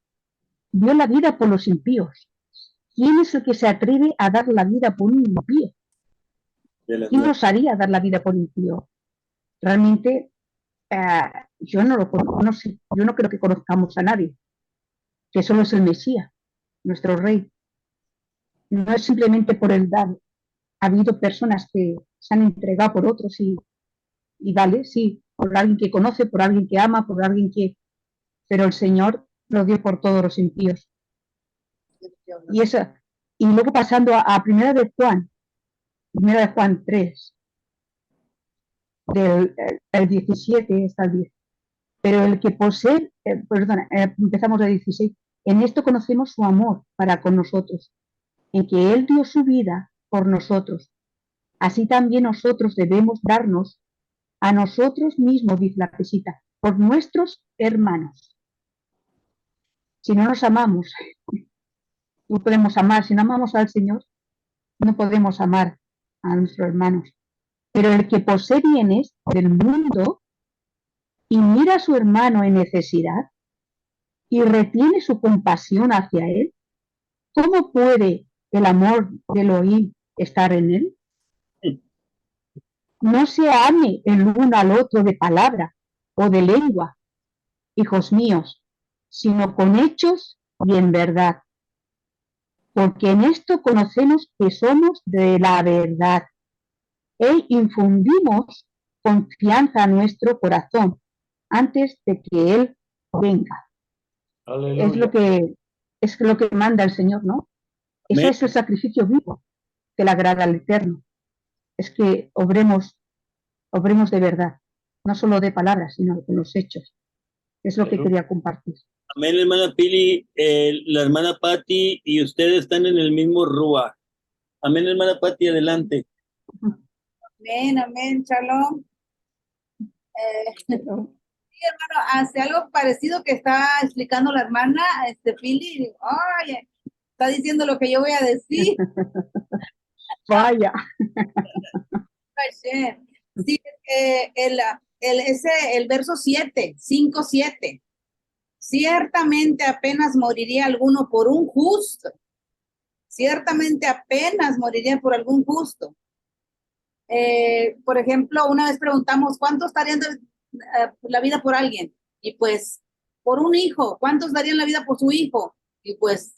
Dio la vida por los impíos. ¿Quién es el que se atreve a dar la vida por un impío? ¿Quién nos haría dar la vida por un impío? Realmente, yo no lo conozco, no sé, yo no creo que conozcamos a nadie, que solo es el Mesías, nuestro Rey. No es simplemente por el dar. Ha habido personas que se han entregado por otros y vale, sí, por alguien que conoce, por alguien que ama, por alguien que... Pero el Señor lo dio por todos los impíos. Y eso, y luego pasando a Primera de Juan 3, del el 17 hasta el 10. Pero el que posee, empezamos de 16, en esto conocemos su amor para con nosotros, en que Él dio su vida por nosotros. Así también nosotros debemos darnos a nosotros mismos, dice la pesita, por nuestros hermanos. Si no nos amamos, no podemos amar. Si no amamos al Señor, no podemos amar a nuestros hermanos. Pero el que posee bienes del mundo y mira a su hermano en necesidad y retiene su compasión hacia él, ¿cómo puede el amor de Elohim estar en él? No se ame el uno al otro de palabra o de lengua, hijos míos, sino con hechos y en verdad. Porque en esto conocemos que somos de la verdad e infundimos confianza a nuestro corazón antes de que Él venga. Aleluya. Es lo que manda el Señor, ¿no? Ese es el sacrificio vivo que le agrada al Eterno. Es que obremos de verdad, no solo de palabras, sino con los hechos. Es lo que quería compartir. Amén, hermana Pili, la hermana Patti y ustedes están en el mismo rúa. Amén, hermana Patti, adelante. Amén, amén, shalom. Sí, hermano, hace algo parecido que está explicando la hermana Pili. Digo, oye, está diciendo lo que yo voy a decir. Vaya. Sí, el verso 7, 5, 7. Ciertamente apenas moriría alguno por un justo. Ciertamente apenas moriría por algún justo. Por ejemplo, una vez preguntamos, ¿cuántos darían la vida por alguien? Y pues, por un hijo. ¿Cuántos darían la vida por su hijo? Y pues,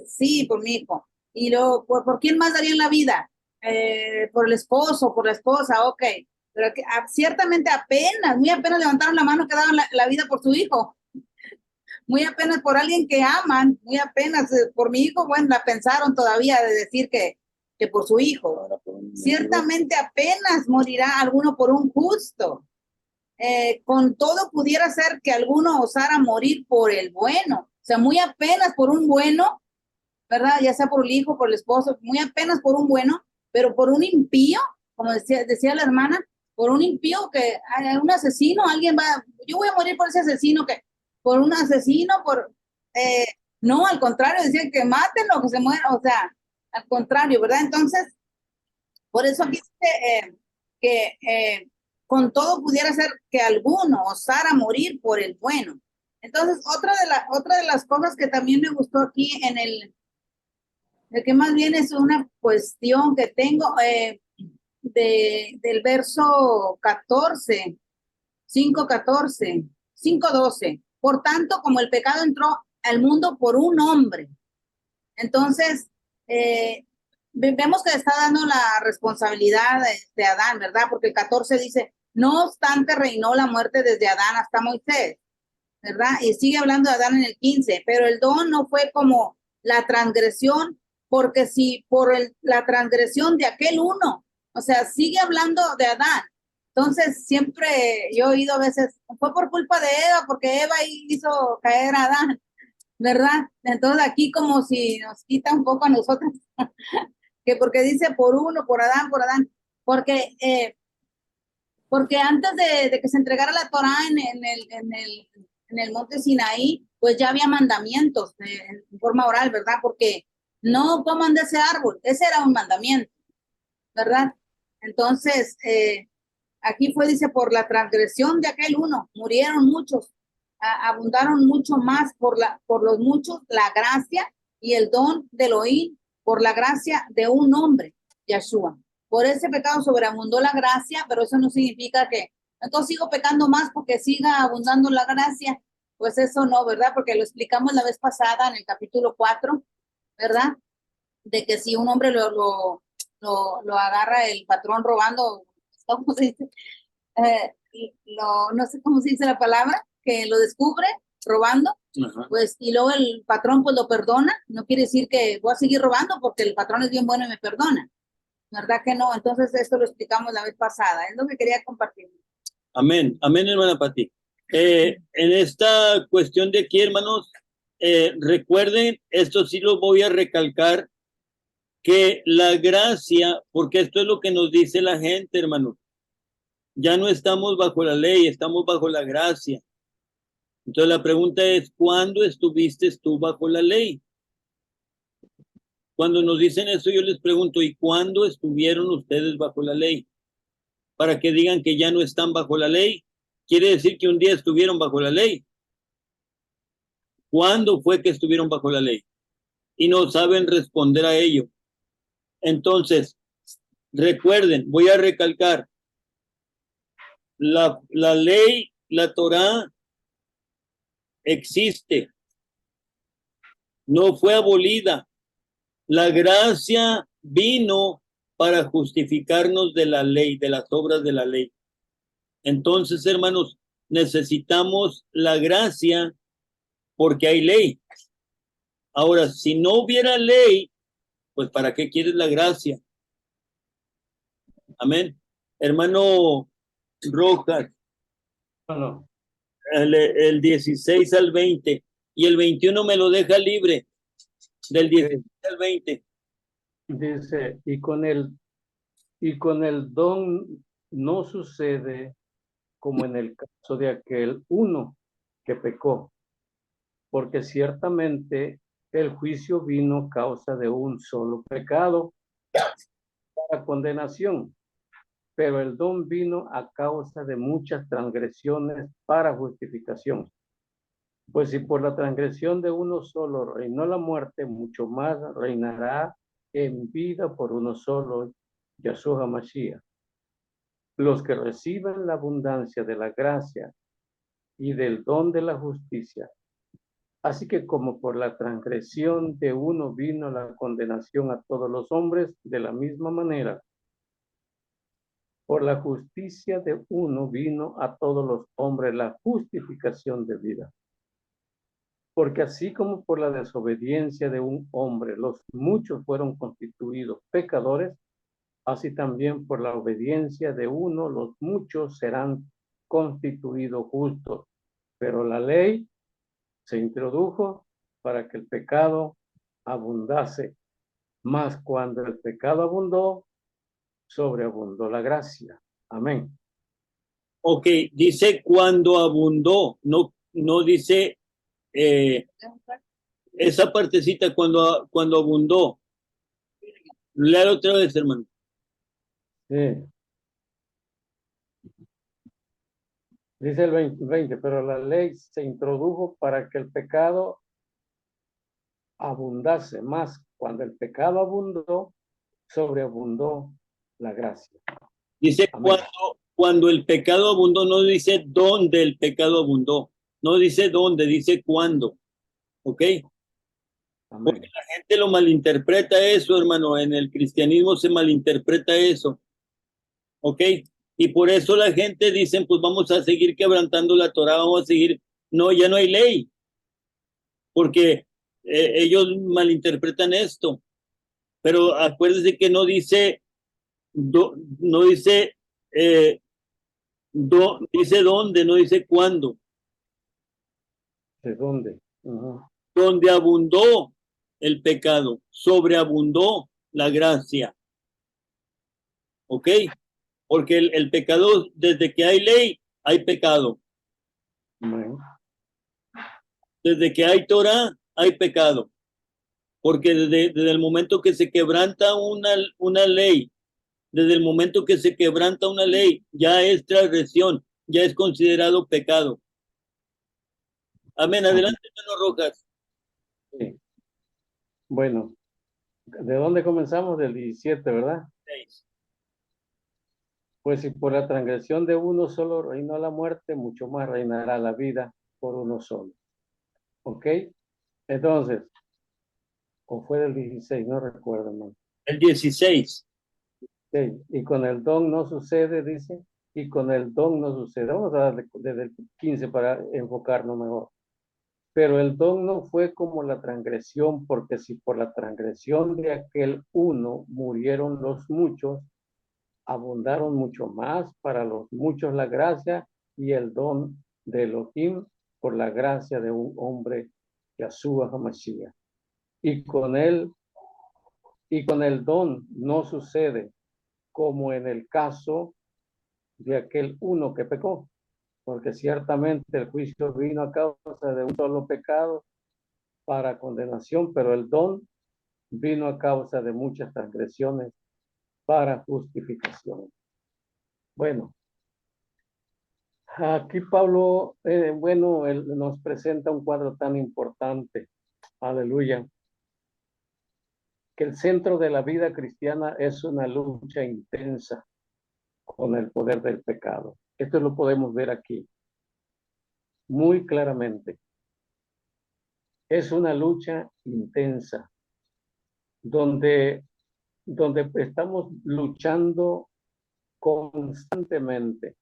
sí, por mi hijo. Y luego, ¿por quién más darían la vida? Por el esposo, por la esposa, ok. Pero ciertamente apenas, muy apenas levantaron la mano que daban la vida por su hijo. Muy apenas por alguien que aman, muy apenas por mi hijo, bueno, la pensaron todavía de decir que por su hijo. Ciertamente apenas morirá alguno por un justo. Con todo pudiera ser que alguno osara morir por el bueno. O sea, muy apenas por un bueno, ¿verdad? Ya sea por el hijo, por el esposo, muy apenas por un bueno, pero por un impío, como decía la hermana, por un impío que hay un asesino, alguien va, yo voy a morir por ese asesino por un asesino, no, al contrario, decían que mátenlo, que se muera, o sea, al contrario, ¿verdad? Entonces, por eso aquí dice que con todo pudiera ser que alguno osara morir por el bueno. Entonces, otra de las cosas que también me gustó aquí de que más bien es una cuestión que tengo del verso 14, 5:14, 5:12. Por tanto, como el pecado entró al mundo por un hombre, entonces vemos que está dando la responsabilidad de Adán, ¿verdad? Porque el 14 dice, no obstante reinó la muerte desde Adán hasta Moisés, ¿verdad? Y sigue hablando de Adán en el 15, pero el don no fue como la transgresión, porque si por la transgresión de aquel uno, o sea, sigue hablando de Adán. Entonces, siempre yo he oído a veces, fue por culpa de Eva, porque Eva hizo caer a Adán, ¿verdad? Entonces, aquí como si nos quita un poco a nosotros, que porque dice por uno, por Adán, porque Porque antes de que se entregara la Torá en el monte Sinaí, pues ya había mandamientos en forma oral, ¿verdad? Porque no coman de ese árbol, ese era un mandamiento, ¿verdad? Entonces, aquí fue, dice, por la transgresión de aquel uno, murieron muchos, abundaron mucho más por los muchos, la gracia y el don del oír, por la gracia de un hombre, Yeshua. Por ese pecado sobreabundó la gracia, pero eso no significa que entonces sigo pecando más porque siga abundando la gracia. Pues eso no, ¿verdad? Porque lo explicamos la vez pasada en el capítulo 4, ¿verdad? De que si un hombre lo agarra el patrón robando, ¿cómo se dice? No sé cómo se dice la palabra, que lo descubre robando, pues, y luego el patrón pues lo perdona, no quiere decir que voy a seguir robando porque el patrón es bien bueno y me perdona, ¿verdad que no? Entonces esto lo explicamos la vez pasada, es lo que quería compartir. Amén, amén, hermana Pati. En esta cuestión de aquí, hermanos, recuerden, esto sí lo voy a recalcar, que la gracia, porque esto es lo que nos dice la gente, hermanos, ya no estamos bajo la ley, estamos bajo la gracia. Entonces la pregunta es, ¿cuándo estuviste tú bajo la ley? Cuando nos dicen eso, yo les pregunto, ¿y cuándo estuvieron ustedes bajo la ley? Para que digan que ya no están bajo la ley. Quiere decir que un día estuvieron bajo la ley. ¿Cuándo fue que estuvieron bajo la ley? Y no saben responder a ello. Entonces, recuerden, voy a recalcar, la ley, la Torá, existe. No fue abolida. La gracia vino para justificarnos de la ley, de las obras de la ley. Entonces, hermanos, necesitamos la gracia porque hay ley. Ahora, si no hubiera ley, pues ¿para qué quieres la gracia? Amén. Hermano Rojas, Bueno, el 16 al 20 y el 21 me lo deja libre, del 16 al 20. dice, y con el don no sucede como en el caso de aquel uno que pecó, porque ciertamente el juicio vino a causa de un solo pecado para condenación, pero el don vino a causa de muchas transgresiones para justificación. Pues si por la transgresión de uno solo reinó la muerte, mucho más reinará en vida por uno solo, Yeshua HaMashiach. Los que reciben la abundancia de la gracia y del don de la justicia. Así que como por la transgresión de uno vino la condenación a todos los hombres, de la misma manera, por la justicia de uno vino a todos los hombres la justificación de vida. Porque así como por la desobediencia de un hombre los muchos fueron constituidos pecadores, así también por la obediencia de uno los muchos serán constituidos justos. Pero la ley se introdujo para que el pecado abundase, mas cuando el pecado abundó, sobreabundó la gracia. Amén. Ok, dice cuando abundó, no dice esa partecita cuando abundó. Léalo otra vez, hermano. Sí. Dice el 20, pero la ley se introdujo para que el pecado abundase, más cuando el pecado abundó, sobreabundó la gracia. Dice Amén. cuando el pecado abundó, no dice dónde el pecado abundó, no dice dónde, dice cuándo. ¿Ok? Amén. Porque la gente lo malinterpreta eso, hermano. En el cristianismo se malinterpreta eso. ¿Ok? Y por eso la gente dice, pues vamos a seguir quebrantando la Torá, vamos a seguir. No, ya no hay ley. Porque ellos malinterpretan esto. Pero acuérdense que no dice, no dice, dice dónde, no dice cuándo. ¿De dónde? Uh-huh. Donde abundó el pecado, sobreabundó la gracia. ¿Ok? porque el pecado, desde que hay ley, hay pecado. Amén. Desde que hay Torah, hay pecado. Porque desde el momento que se quebranta una ley, desde el momento que se quebranta una ley, ya es transgresión, ya es considerado pecado. Amén. Adelante, hermano Rojas. Sí. Bueno, ¿de dónde comenzamos? Del 17, ¿verdad? 6. Pues si por la transgresión de uno solo reinó la muerte, mucho más reinará la vida por uno solo. ¿Ok? Entonces, o fue del 16, no recuerdo, ¿no? El 16. Okay. Y con el don no sucede, dice, y con el don no sucede. Vamos a darle desde el 15 para enfocarnos mejor. Pero el don no fue como la transgresión, porque si por la transgresión de aquel uno murieron los muchos, abundaron mucho más para los muchos la gracia y el don de Elohim por la gracia de un hombre, Yahshua HaMashiach. Y con el don no sucede como en el caso de aquel uno que pecó, porque ciertamente el juicio vino a causa de un solo pecado para condenación, pero el don vino a causa de muchas transgresiones para justificación. Bueno, aquí Pablo, él nos presenta un cuadro tan importante, aleluya, que el centro de la vida cristiana es una lucha intensa con el poder del pecado. Esto lo podemos ver aquí muy claramente. Es una lucha intensa donde estamos luchando constantemente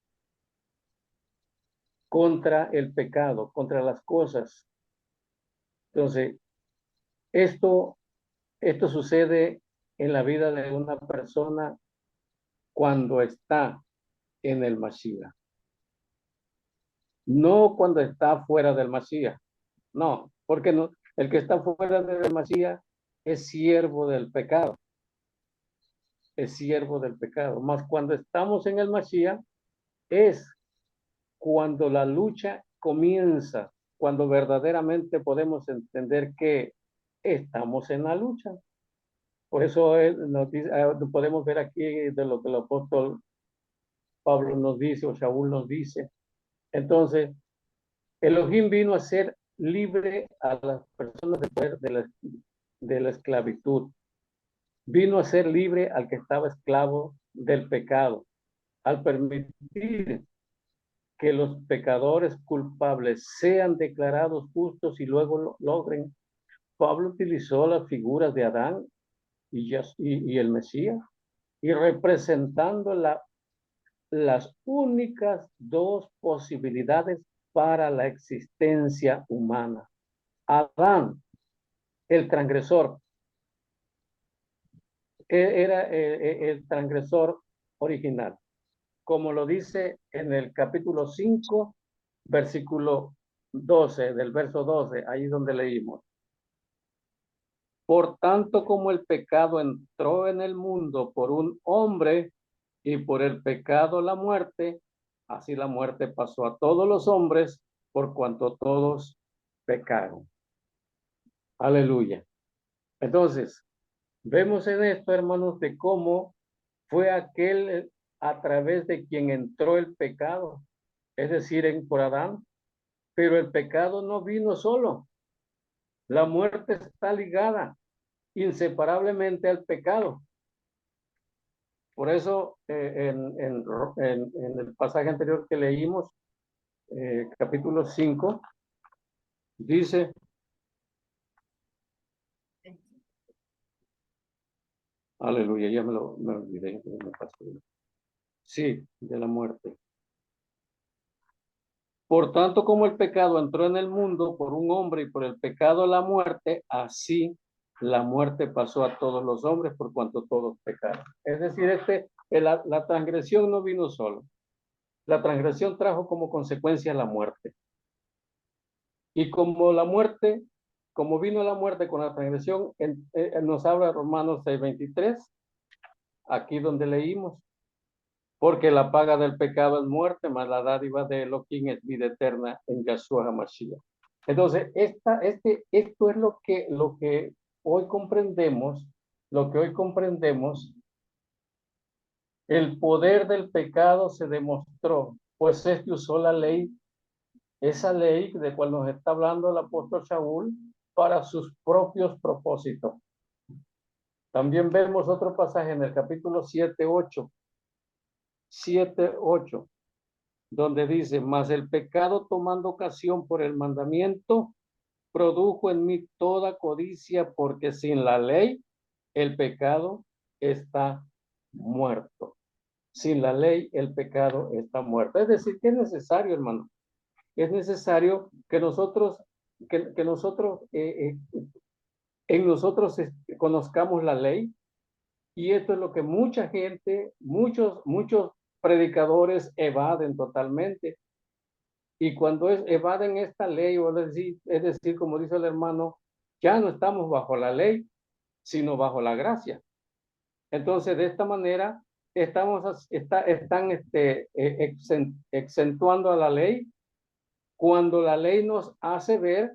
contra el pecado, contra las cosas. Entonces, esto sucede en la vida de una persona cuando está en el Mashiach. No cuando está fuera del Mashiach. No, porque no, el que está fuera del Mashiach es siervo del pecado. Es siervo del pecado. Más cuando estamos en el Mashiach es cuando la lucha comienza, cuando verdaderamente podemos entender que estamos en la lucha. Por eso podemos ver aquí de lo que el apóstol Pablo nos dice o Shaul nos dice. Entonces, Elohim vino a ser libre a las personas del poder de la esclavitud. Vino a ser libre al que estaba esclavo del pecado, al permitir que los pecadores culpables sean declarados justos y luego lo logren. Pablo utilizó las figuras de Adán y el Mesías y representando las únicas dos posibilidades para la existencia humana. Adán, el transgresor, era el transgresor original, como lo dice en el capítulo 5, versículo 12, del verso 12, ahí donde leímos. Por tanto, como el pecado entró en el mundo por un hombre y por el pecado la muerte, así la muerte pasó a todos los hombres por cuanto todos pecaron. Aleluya. Entonces, vemos en esto, hermanos, de cómo fue aquel a través de quien entró el pecado, es decir, por Adán, pero el pecado no vino solo. La muerte está ligada inseparablemente al pecado. Por eso, en el pasaje anterior que leímos, capítulo 5, dice, aleluya, ya me olvidé, me pasó. Sí, de la muerte. Por tanto, como el pecado entró en el mundo por un hombre y por el pecado la muerte, así la muerte pasó a todos los hombres por cuanto todos pecaron. Es decir, la transgresión no vino solo. La transgresión trajo como consecuencia la muerte. Y como vino la muerte con la transgresión, nos habla Romanos 6:23, aquí donde leímos. porque la paga del pecado es muerte, mas la dádiva de Elohim es vida eterna en Yahshua HaMashiach. Entonces, esto es lo que hoy comprendemos, el poder del pecado se demostró, pues usó la ley, esa ley de cual nos está hablando el apóstol Shaul, para sus propios propósitos. También vemos otro pasaje en el capítulo 7:8, donde dice, mas el pecado tomando ocasión por el mandamiento, produjo en mí toda codicia, porque sin la ley el pecado está muerto. Sin la ley el pecado está muerto. Es decir, que es necesario, hermano, es necesario que nosotros conozcamos la ley, y esto es lo que mucha gente, muchos predicadores evaden totalmente. Y cuando evaden esta ley, es decir, como dice el hermano, ya no estamos bajo la ley, sino bajo la gracia. Entonces, de esta manera, están exentuando a la ley, cuando la ley nos hace ver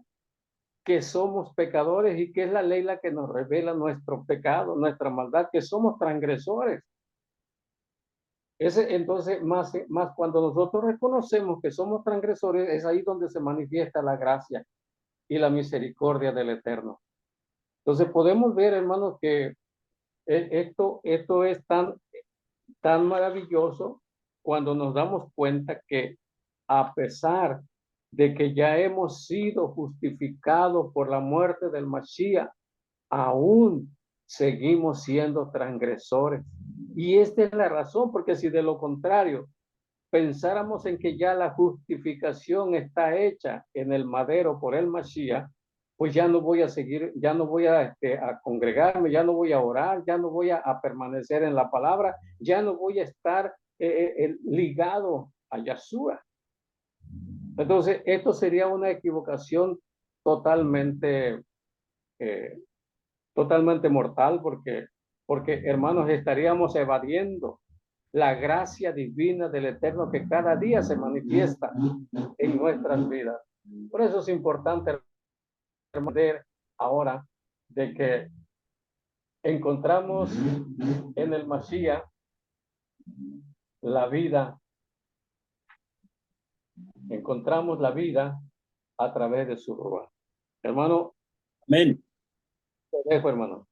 que somos pecadores, y que es la ley la que nos revela nuestro pecado, nuestra maldad, que somos transgresores. Entonces, más cuando nosotros reconocemos que somos transgresores, es ahí donde se manifiesta la gracia y la misericordia del Eterno. Entonces podemos ver, hermanos, que esto es tan maravilloso cuando nos damos cuenta que, a pesar de que ya hemos sido justificados por la muerte del Mashiach, aún seguimos siendo transgresores. Y esta es la razón, porque si de lo contrario pensáramos en que ya la justificación está hecha en el madero por el Mashiach, pues ya no voy a seguir, ya no voy a congregarme, ya no voy a orar, ya no voy a permanecer en la palabra, ya no voy a estar ligado a Yahshua. Entonces, esto sería una equivocación totalmente mortal, porque hermanos, estaríamos evadiendo la gracia divina del Eterno que cada día se manifiesta en nuestras vidas. Por eso es importante entender ahora de que encontramos en el Mashiach la vida, encontramos la vida a través de su Ruach. Hermano, Amén. te dejo, hermano.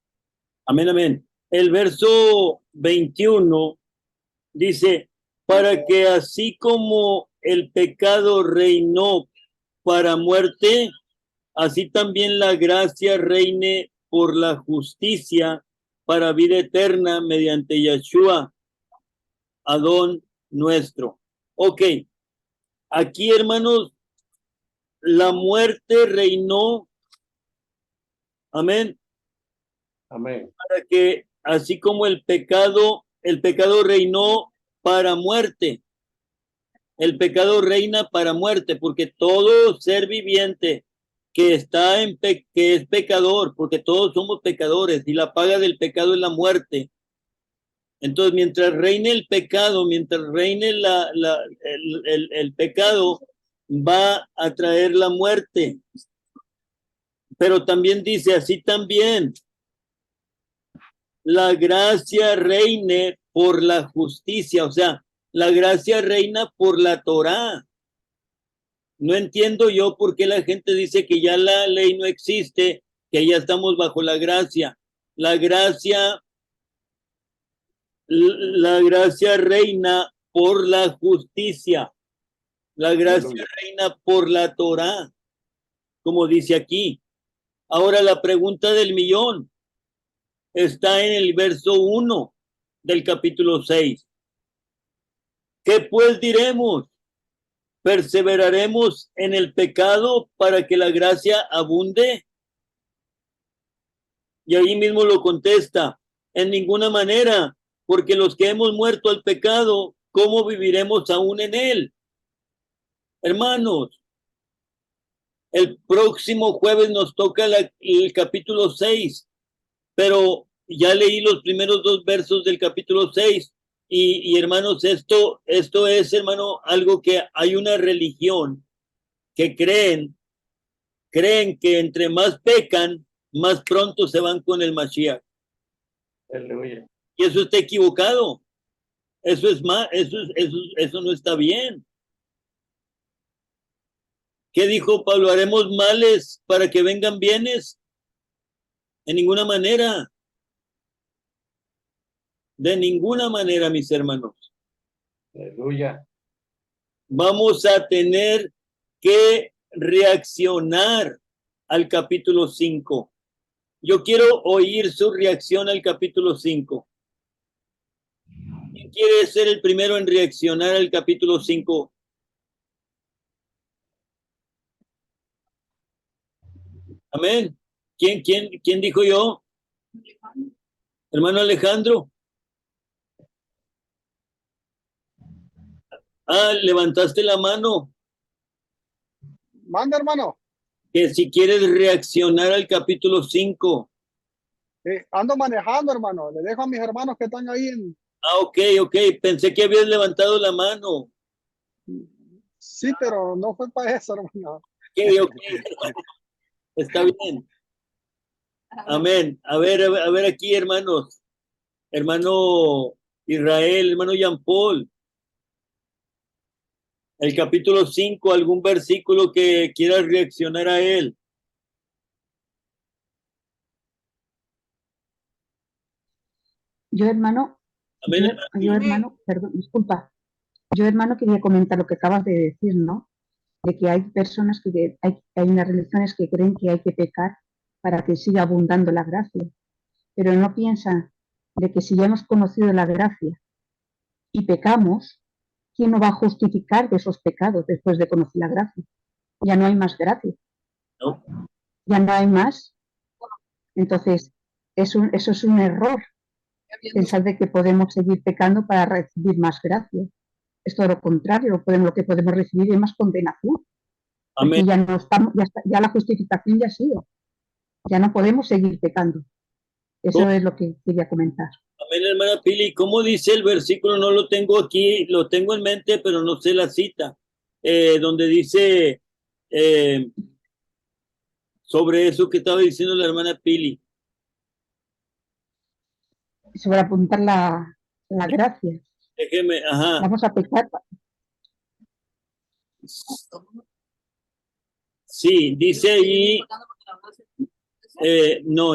Amén, amén. El verso 21 dice, para que así como el pecado reinó para muerte, así también la gracia reine por la justicia para vida eterna mediante Yahshua, Adón nuestro. Ok, aquí, hermanos, la muerte reinó, amén, Amén. para que así como el pecado reinó para muerte, el pecado reina para muerte, porque todo ser viviente que está que es pecador, porque todos somos pecadores y la paga del pecado es la muerte. Entonces, mientras reine el pecado, mientras reine el pecado, va a traer la muerte. Pero también dice, así también la gracia reine por la justicia, o sea, la gracia reina por la Torá. No entiendo yo por qué la gente dice que ya la ley no existe, que ya estamos bajo la gracia. La gracia reina por la justicia. La gracia reina por la Torá, como dice aquí. Ahora la pregunta del millón está en el verso 1 del capítulo 6. ¿Qué pues diremos? ¿Perseveraremos en el pecado para que la gracia abunde? Y ahí mismo lo contesta, en ninguna manera, porque los que hemos muerto al pecado, ¿cómo viviremos aún en él? Hermanos, el próximo jueves nos toca el capítulo 6, pero ya leí los primeros 2 versos del capítulo 6 Y hermanos, esto es, hermano, algo que hay una religión que creen que entre más pecan, más pronto se van con el Mashiach. Aleluya. Y eso está equivocado. Eso es más, eso no está bien. ¿Qué dijo Pablo? ¿Haremos males para que vengan bienes? De ninguna manera. De ninguna manera, mis hermanos. Aleluya. Vamos a tener que reaccionar al capítulo 5. Yo quiero oír su reacción al capítulo 5. ¿Quién quiere ser el primero en reaccionar al capítulo 5? Amén. ¿Quién dijo yo? Hermano Alejandro. Ah, levantaste la mano. Manda, hermano. Que si quieres reaccionar al capítulo 5. Ando manejando, hermano. Le dejo a mis hermanos que están ahí en... Ah, ok. Pensé que habías levantado la mano. Sí, pero no fue para eso, hermano. Ok. Está bien. Amén. A ver aquí, hermanos. Hermano Israel, hermano Jean Paul. El capítulo 5, algún versículo que quieras reaccionar a él. Yo, hermano, Amén. yo, hermano, perdón, disculpa. Yo, hermano, quería comentar lo que acabas de decir, ¿no? De que hay personas hay unas religiones que creen que hay que pecar para que siga abundando la gracia, pero no piensan de que si ya hemos conocido la gracia y pecamos, ¿quién nos va a justificar de esos pecados después de conocer la gracia? Ya no hay más gracia. No. Ya no hay más. Entonces, eso es un error, pensar de que podemos seguir pecando para recibir más gracia. Es todo lo contrario, lo que podemos recibir es más condenación. Porque Amén. ya no estamos, ya la justificación ya ha sido. Ya no podemos seguir pecando. Eso ¿Cómo? es lo que quería comentar. Amén, hermana Pili. ¿Cómo dice el versículo? No lo tengo aquí, lo tengo en mente, pero no sé la cita. Donde dice sobre eso que estaba diciendo la hermana Pili. Sobre apuntar la gracia. Déjeme, ajá. Vamos a pecar. Sí, dice ahí. No.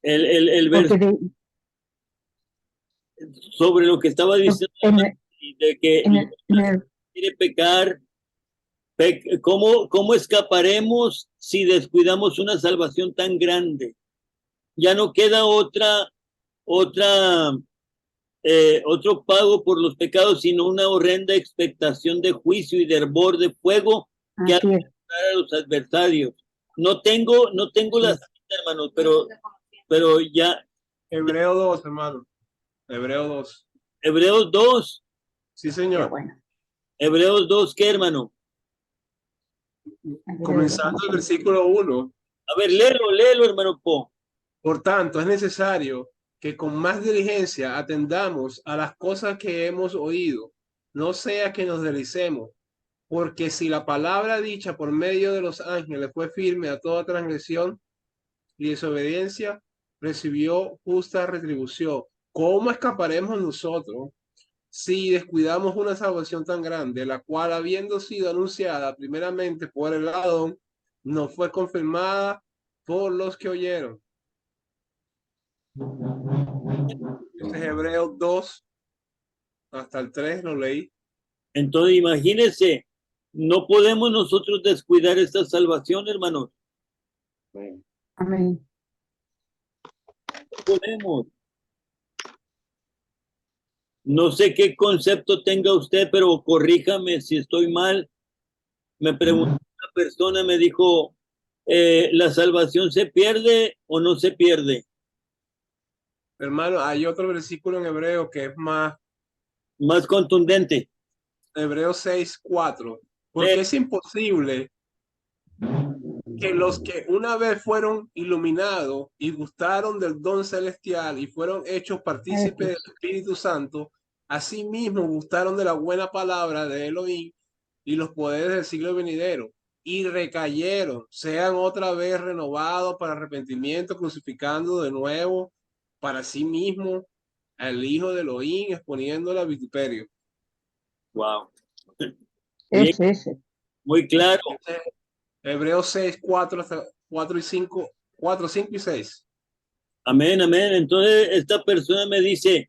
El versículo sobre lo que estaba diciendo de que quiere pecar. ¿Cómo escaparemos si descuidamos una salvación tan grande? Ya no queda otro pago por los pecados, sino una horrenda expectación de juicio y de hervor de fuego que ha de matar a los adversarios. No tengo la cita, hermanos, pero ya. Hebreo 2, hermano. Hebreo 2. Hebreos 2. Sí, señor. Hebreos 2, ¿qué, hermano? Comenzando el versículo 1. A ver, léelo, hermano Po. Por tanto, es necesario que con más diligencia atendamos a las cosas que hemos oído, no sea que nos deslicemos, porque si la palabra dicha por medio de los ángeles fue firme a toda transgresión y desobediencia, recibió justa retribución. ¿Cómo escaparemos nosotros si descuidamos una salvación tan grande, la cual, habiendo sido anunciada primeramente por el Adón, no fue confirmada por los que oyeron? Este es Hebreos 2, hasta el 3 lo leí. Entonces, imagínense, no podemos nosotros descuidar esta salvación, hermanos. Amén. No podemos. No sé qué concepto tenga usted, pero corríjame si estoy mal. Me preguntó una persona, me dijo, ¿la salvación se pierde o no se pierde? Hermano, hay otro versículo en hebreo que es más contundente. Hebreos 6:4. Porque es imposible que los que una vez fueron iluminados y gustaron del don celestial y fueron hechos partícipes del Espíritu Santo, asimismo gustaron de la buena palabra de Elohim y los poderes del siglo venidero, y recayeron, sean otra vez renovados para arrepentimiento, crucificando de nuevo para sí mismo al Hijo de Elohim, exponiéndolo a vituperio. Wow. Ese. Muy claro. Hebreos 6, 4 y 5, 4, 5 y 6. Amén, amén. Entonces esta persona me dice,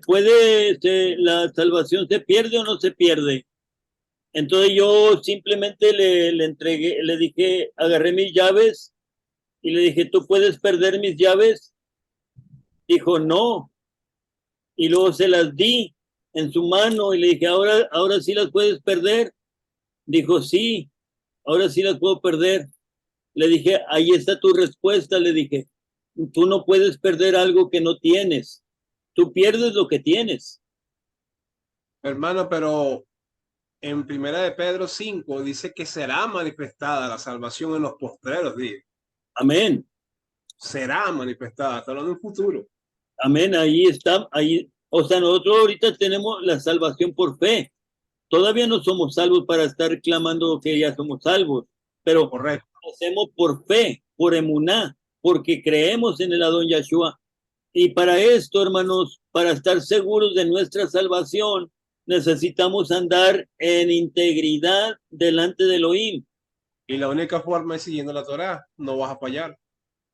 ¿puede la salvación se pierde o no se pierde? Entonces yo simplemente le entregué, le dije, agarré mis llaves y le dije, ¿tú puedes perder mis llaves? Dijo, no. Y luego se las di en su mano y le dije, ahora sí las puedes perder. Dijo, sí, ahora sí las puedo perder. Le dije, ahí está tu respuesta, le dije. Tú no puedes perder algo que no tienes. Tú pierdes lo que tienes. Hermano, pero en Primera de Pedro 5 dice que será manifestada la salvación en los postreros días. Amén. Será manifestada, está hablando en futuro. Amén, ahí está, ahí. O sea, nosotros ahorita tenemos la salvación por fe. Todavía no somos salvos para estar clamando que ya somos salvos, pero correcto, lo hacemos por fe, por emuná, porque creemos en el Adón Yahshua. Y para esto, hermanos, para estar seguros de nuestra salvación, necesitamos andar en integridad delante de Elohim. Y la única forma es siguiendo la Torá, no vas a fallar.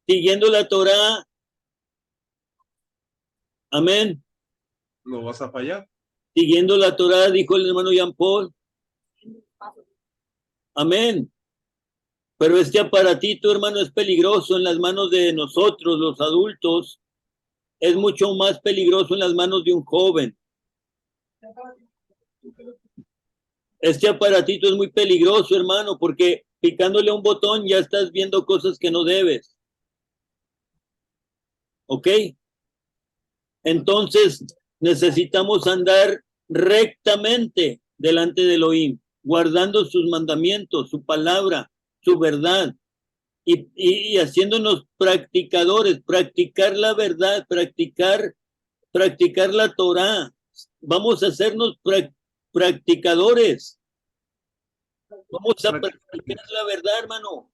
Siguiendo la Torá. Amén. No vas a fallar. Siguiendo la Torá, dijo el hermano Jean Paul. Amén. Pero este aparatito, hermano, es peligroso en las manos de nosotros, los adultos. Es mucho más peligroso en las manos de un joven. Este aparatito es muy peligroso, hermano, porque picándole un botón ya estás viendo cosas que no debes. ¿Ok? Entonces necesitamos andar rectamente delante de Elohim, guardando sus mandamientos, su palabra, su verdad, y haciéndonos practicadores, practicar la verdad, practicar la Torá. Vamos a hacernos practicadores. Vamos a practicar la verdad, hermano.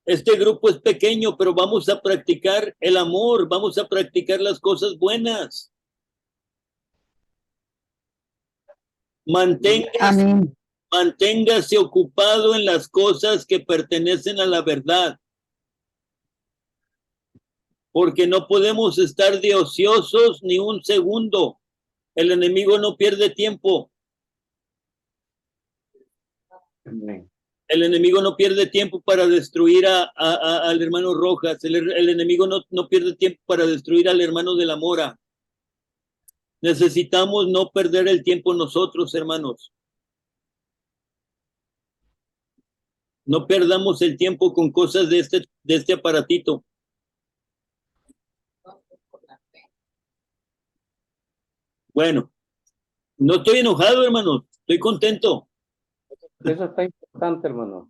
Este grupo es pequeño, pero vamos a practicar el amor, vamos a practicar las cosas buenas. Manténgase ocupado en las cosas que pertenecen a la verdad. Porque no podemos estar de ociosos ni un segundo. El enemigo no pierde tiempo. Amén. El enemigo no pierde tiempo para destruir al hermano Rojas. El enemigo no pierde tiempo para destruir al hermano de la Mora. Necesitamos no perder el tiempo nosotros, hermanos. No perdamos el tiempo con cosas de este aparatito. Bueno, no estoy enojado, hermanos. Estoy contento. Eso está importante, hermano.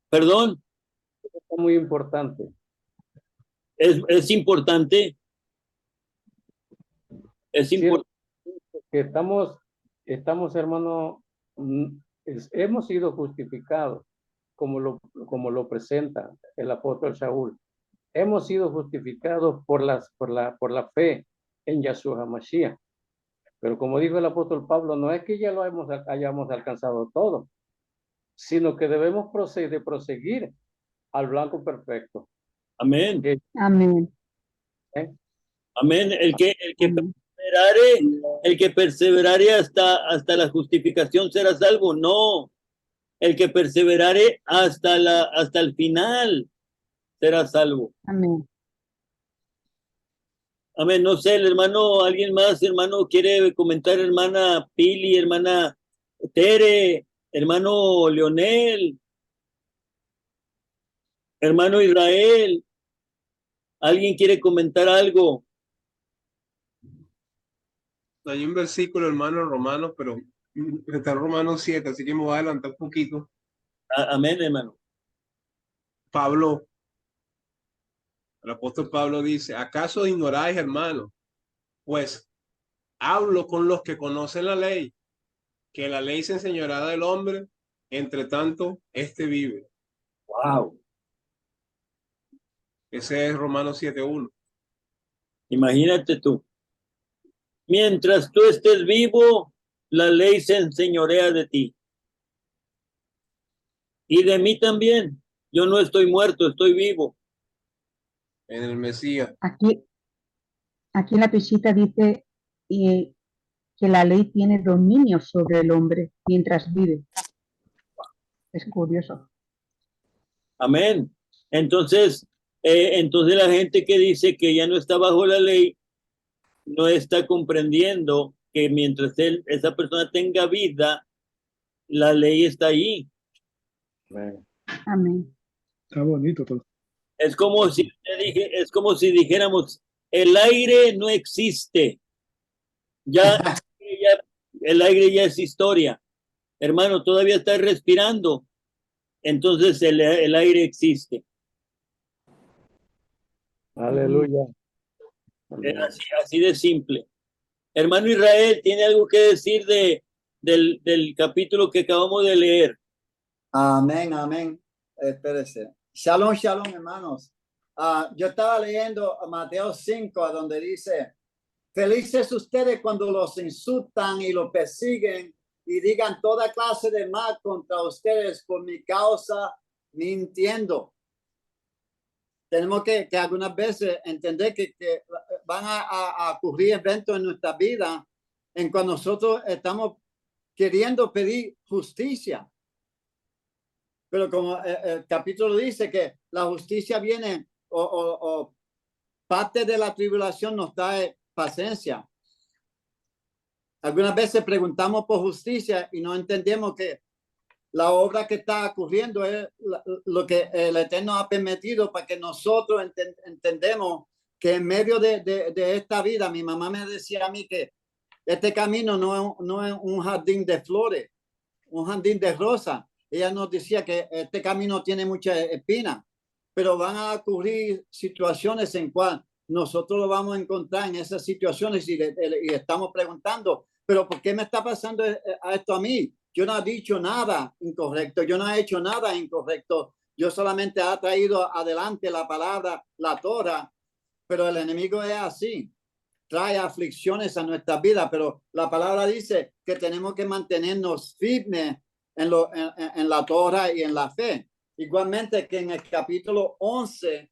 Perdón. Eso está muy importante. Es importante. Es importante. Que estamos, hermano, hemos sido justificados, como lo presenta el apóstol Shaul. Hemos sido justificados por la fe en Yahshua HaMashiach. Pero como dijo el apóstol Pablo, no es que ya hayamos alcanzado todo, sino que debemos proseguir al blanco perfecto. Amén. Amén. Amén. El que perseverare hasta la justificación será salvo. No. El que perseverare hasta el final será salvo. Amén. Amén. No sé, el hermano, alguien más, hermano, quiere comentar, hermana Pili, hermana Tere, hermano Leonel, hermano Israel. ¿Alguien quiere comentar algo? Hay un versículo, hermano, Romanos, pero está en Romanos 7, así que me voy a adelantar un poquito. Amén, hermano. Pablo, el apóstol Pablo dice, ¿acaso ignoráis, hermanos? Pues hablo con los que conocen la ley, que la ley se enseñoreará del hombre, entre tanto, éste vive. Wow. Ese es Romanos 7:1. Imagínate tú. Mientras tú estés vivo, la ley se enseñorea de ti. Y de mí también. Yo no estoy muerto, estoy vivo. En el Mesías. Aquí en la pesita dice que la ley tiene dominio sobre el hombre mientras vive. Es curioso. Amén. Entonces la gente que dice que ya no está bajo la ley, no está comprendiendo que mientras esa persona tenga vida, la ley está ahí. Amén. Está bonito todo. Es como si dijéramos, el aire no existe. Ya el aire ya es historia. Hermano, todavía estás respirando. Entonces el aire existe. Aleluya. Así de simple. Hermano Israel, ¿tiene algo que decir del capítulo que acabamos de leer? Amén, amén. Espérese. Shalom, shalom, hermanos. Yo estaba leyendo Mateo 5, a donde dice, felices ustedes cuando los insultan y los persiguen y digan toda clase de mal contra ustedes por mi causa, mintiendo. Tenemos que algunas veces entender que van a ocurrir eventos en nuestra vida en cuando nosotros estamos queriendo pedir justicia. Pero como el capítulo dice que la justicia viene o parte de la tribulación nos trae paciencia. Algunas veces preguntamos por justicia y no entendemos que la obra que está ocurriendo es lo que el Eterno ha permitido para que nosotros entendemos que en medio de esta vida, mi mamá me decía a mí que este camino no es un jardín de flores, un jardín de rosas. Ella nos decía que este camino tiene muchas espinas, pero van a ocurrir situaciones en cuales nosotros lo vamos a encontrar en esas situaciones y estamos preguntando, pero ¿por qué me está pasando esto a mí? Yo no he dicho nada incorrecto, yo no he hecho nada incorrecto, yo solamente he traído adelante la palabra, la Torah, pero el enemigo es así, trae aflicciones a nuestra vida, pero la palabra dice que tenemos que mantenernos firmes en la Torah y en la fe. Igualmente que en el capítulo 11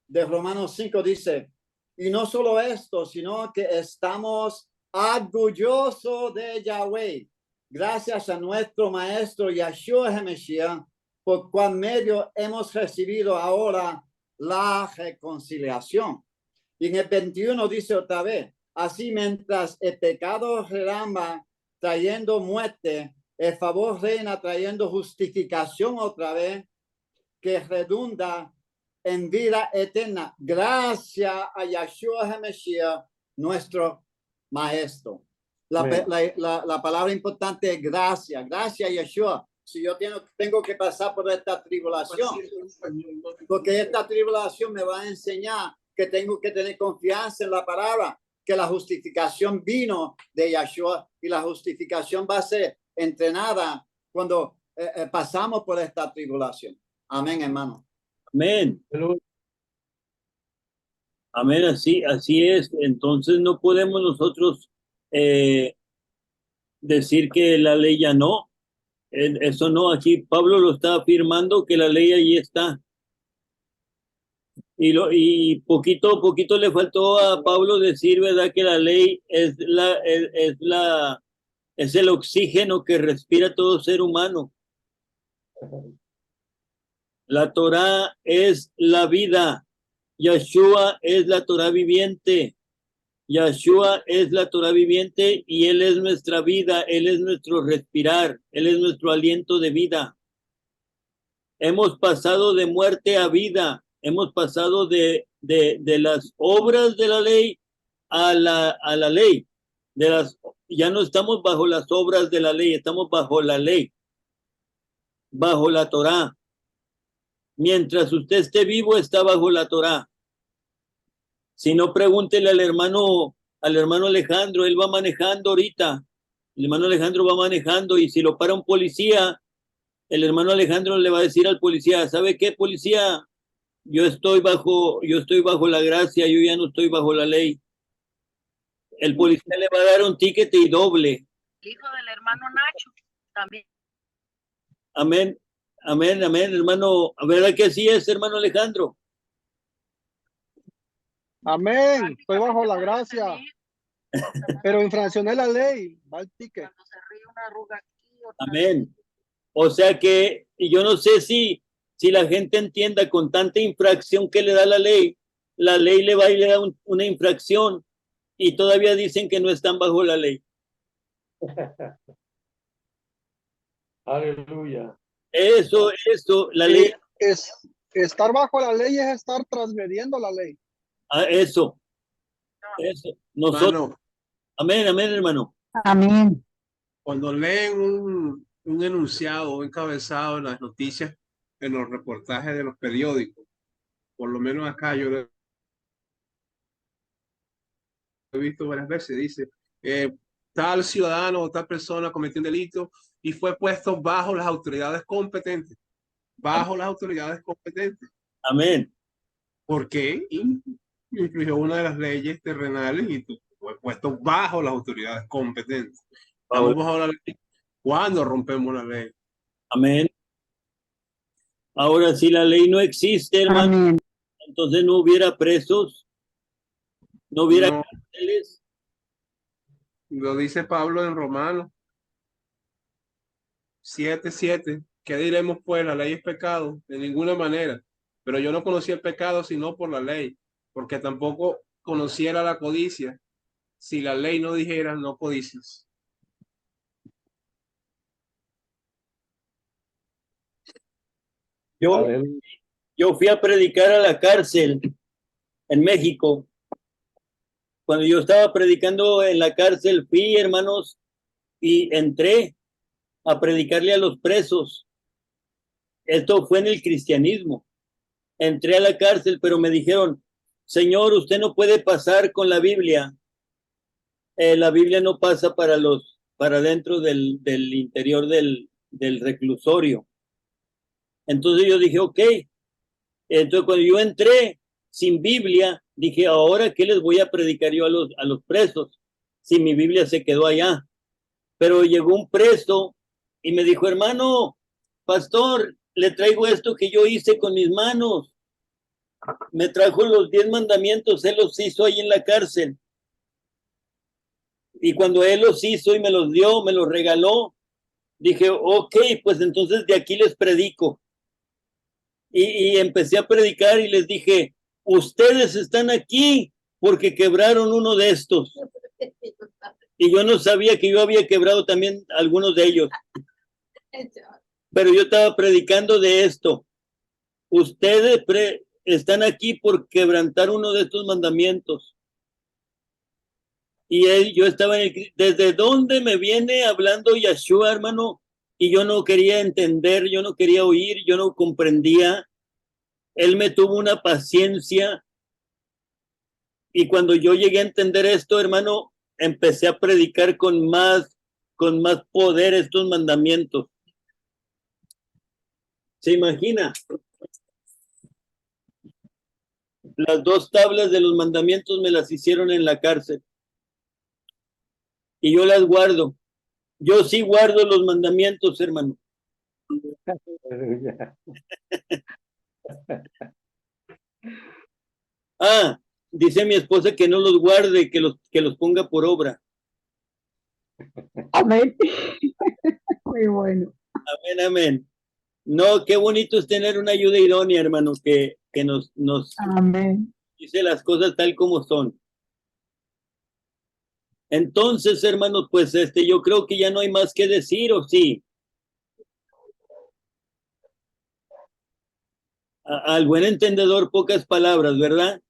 de Romanos 5 dice, y no solo esto, sino que estamos orgullosos de Yahweh, gracias a nuestro maestro Yahshua HaMashiach, por cual medio hemos recibido ahora la reconciliación. Y en el 21 dice otra vez, así mientras el pecado derrama trayendo muerte, el favor reina trayendo justificación otra vez, que redunda en vida eterna, gracias a Yahshua HaMashiach, nuestro maestro. La palabra importante es gracias, gracias a Yahshua. Si yo tengo que pasar por esta tribulación, porque esta tribulación me va a enseñar que tengo que tener confianza en la palabra, que la justificación vino de Yahshua y la justificación va a ser entrenada cuando pasamos por esta tribulación. Amén, hermano. Amén. Amén, así es. Entonces no podemos nosotros decir que la ley ya no. Eso no, aquí Pablo lo está afirmando que la ley ahí está. Y poquito a poquito le faltó a Pablo decir, ¿verdad? Que la ley es el oxígeno que respira todo ser humano. La Torá es la vida. Yahshua es la Torá viviente. Yahshua es la Torá viviente y Él es nuestra vida, Él es nuestro respirar, Él es nuestro aliento de vida. Hemos pasado de muerte a vida, hemos pasado de las obras de la ley a la ley. Ya no estamos bajo las obras de la ley, estamos bajo la ley, bajo la Torá. Mientras usted esté vivo, está bajo la Torá. Si no, pregúntele al hermano Alejandro, él va manejando ahorita. El hermano Alejandro va manejando y si lo para un policía, el hermano Alejandro le va a decir al policía, ¿sabe qué, policía? Yo estoy bajo la gracia, yo ya no estoy bajo la ley. El policía le va a dar un ticket y doble. El hijo del hermano Nacho también. Amén, amén, amén, hermano. ¿Verdad que así es, hermano Alejandro? Amén. Estoy bajo la gracia. Pero infraccioné la ley. Va el ticket. Cuando se ríe una arruga aquí, otra Amén. O sea que yo no sé si la gente entienda con tanta infracción que le da la ley le va y le da una infracción y todavía dicen que no están bajo la ley. Aleluya. Eso, la ley, Estar bajo la ley es estar transgrediendo la ley. eso. Nosotros, Hermano, amén, amén, hermano. Amén. cuando leen un enunciado o encabezado en las noticias, en los reportajes de los periódicos, por lo menos acá yo lo he visto varias veces, dice, tal ciudadano o tal persona cometió un delito y fue puesto bajo las autoridades competentes. Bajo las autoridades competentes. Amén. ¿Por qué? Infringió una de las leyes terrenales y fue puesto bajo las autoridades competentes. Estamos bajo la ley. ¿Cuándo rompemos la ley? Amén. Ahora, si la ley no existe, hermano, Amén. entonces no hubiera presos, no hubiera No. cárceles. Lo dice Pablo en Romanos 7:7. ¿Qué diremos pues? La ley es pecado, de ninguna manera. Pero yo no conocía el pecado sino por la ley, porque tampoco conociera la codicia. Si la ley no dijera, no codicies. Yo fui a predicar a la cárcel en México. Cuando yo estaba predicando en la cárcel, fui, hermanos, y entré a predicarle a los presos. Esto fue en el cristianismo. Entré a la cárcel, pero me dijeron, señor, usted no puede pasar con la Biblia. La Biblia no pasa para dentro del interior del reclusorio. Entonces yo dije, ok. Entonces cuando yo entré sin Biblia, dije, ahora ¿qué les voy a predicar yo a los presos? Si mi Biblia se quedó allá. Pero llegó un preso y me dijo, hermano, pastor, le traigo esto que yo hice con mis manos. Me trajo los 10 mandamientos, él los hizo ahí en la cárcel. Y cuando él los hizo y me los dio, me los regaló, dije, ok, pues entonces de aquí les predico. Y empecé a predicar y les dije, ustedes están aquí porque quebraron uno de estos. Y yo no sabía que yo había quebrado también algunos de ellos. Pero yo estaba predicando de esto. Ustedes están aquí por quebrantar uno de estos mandamientos. Y yo estaba ¿desde dónde me viene hablando Yeshua, hermano? Y yo no quería entender, yo no quería oír, yo no comprendía. Él me tuvo una paciencia. Y cuando yo llegué a entender esto, hermano, empecé a predicar con más poder estos mandamientos. ¿Se imagina? Las 2 tablas de los mandamientos me las hicieron en la cárcel. Y yo las guardo. Yo sí guardo los mandamientos, hermano. Dice mi esposa que no los guarde, que los ponga por obra. Amén. Muy bueno. Amén, amén. No, qué bonito es tener una ayuda idónea, hermano, que nos Amén. dice las cosas tal como son. Entonces, hermanos, pues yo creo que ya no hay más que decir, ¿o sí? Al buen entendedor, pocas palabras, ¿verdad?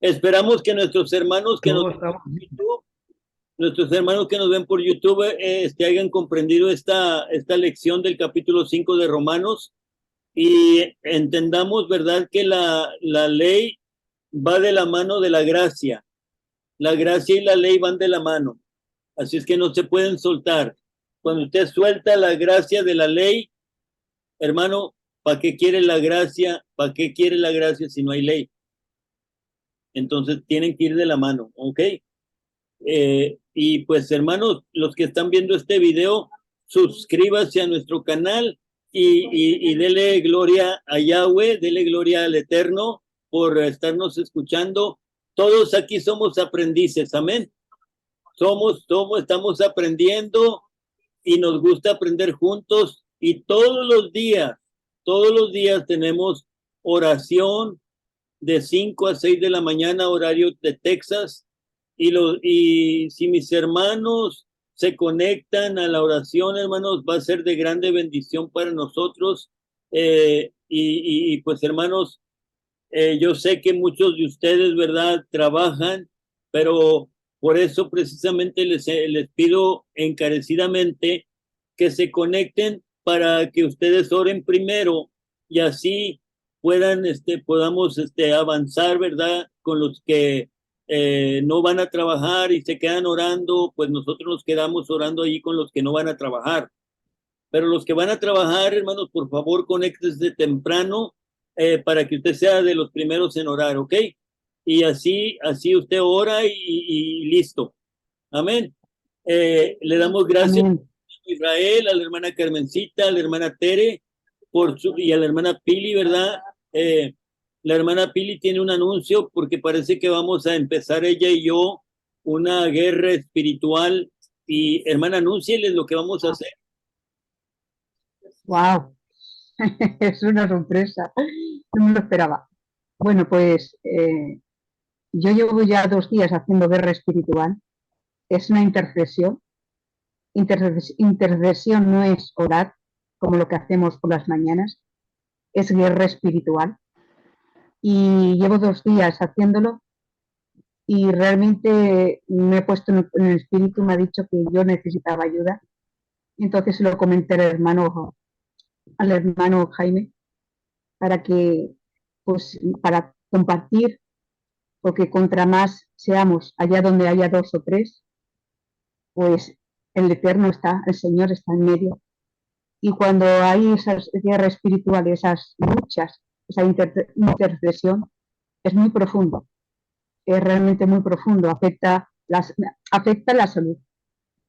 Esperamos que nuestros hermanos que nos ven por YouTube hayan comprendido esta lección del capítulo 5 de Romanos y entendamos, ¿verdad? Que la ley va de la mano de la gracia. La gracia y la ley van de la mano. Así es que no se pueden soltar. Cuando usted suelta la gracia de la ley, hermano, ¿para qué quiere la gracia? ¿Para qué quiere la gracia si no hay ley? Entonces tienen que ir de la mano, ¿ok? Y pues, hermanos, los que están viendo este video, suscríbase a nuestro canal y dele gloria a Yahweh, dele gloria al Eterno por estarnos escuchando. Todos aquí somos aprendices, amén. Estamos aprendiendo y nos gusta aprender juntos, y todos los días tenemos oración de 5 a 6 de la mañana, horario de Texas, y si mis hermanos se conectan a la oración, hermanos, va a ser de grande bendición para nosotros. Y pues, hermanos, yo sé que muchos de ustedes, ¿verdad?, trabajan, pero por eso precisamente les pido encarecidamente que se conecten para que ustedes oren primero y así podamos avanzar, ¿verdad? Con los que no van a trabajar y se quedan orando, pues nosotros nos quedamos orando ahí con los que no van a trabajar. Pero los que van a trabajar, hermanos, por favor, conéctese temprano para que usted sea de los primeros en orar, ¿ok? Y así usted ora y listo. Amén. Le damos gracias Amén. a Israel, a la hermana Carmencita, a la hermana Tere y a la hermana Pili, ¿verdad? La hermana Pili tiene un anuncio porque parece que vamos a empezar ella y yo una guerra espiritual. Y hermana, anúncieles lo que vamos a hacer. Wow, es una sorpresa, no me lo esperaba. Bueno, pues yo llevo ya 2 días haciendo guerra espiritual. Es una intercesión. Intercesión no es orar, como lo que hacemos por las mañanas, es guerra espiritual. Y llevo 2 días haciéndolo y realmente me he puesto en el espíritu, me ha dicho que yo necesitaba ayuda. Entonces se lo comenté al hermano Jaime para que, pues, para compartir, porque contra más seamos allá donde haya 2 o 3, pues el Eterno está, el Señor está en medio. Y cuando hay esas guerras espirituales, esas luchas, esa intercesión, es muy profundo, es realmente muy profundo, afecta la salud.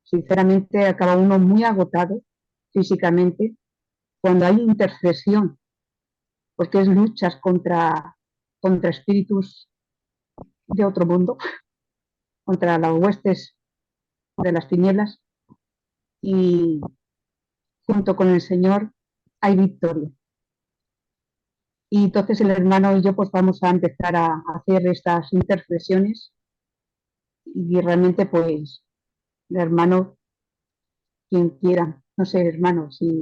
Sinceramente, acaba uno muy agotado físicamente cuando hay intercesión, porque es luchas contra espíritus de otro mundo, contra las huestes de las tinieblas, y junto con el Señor hay victoria. Y entonces el hermano y yo pues vamos a empezar a hacer estas intercesiones y realmente pues el hermano, quien quiera, no sé, hermano, si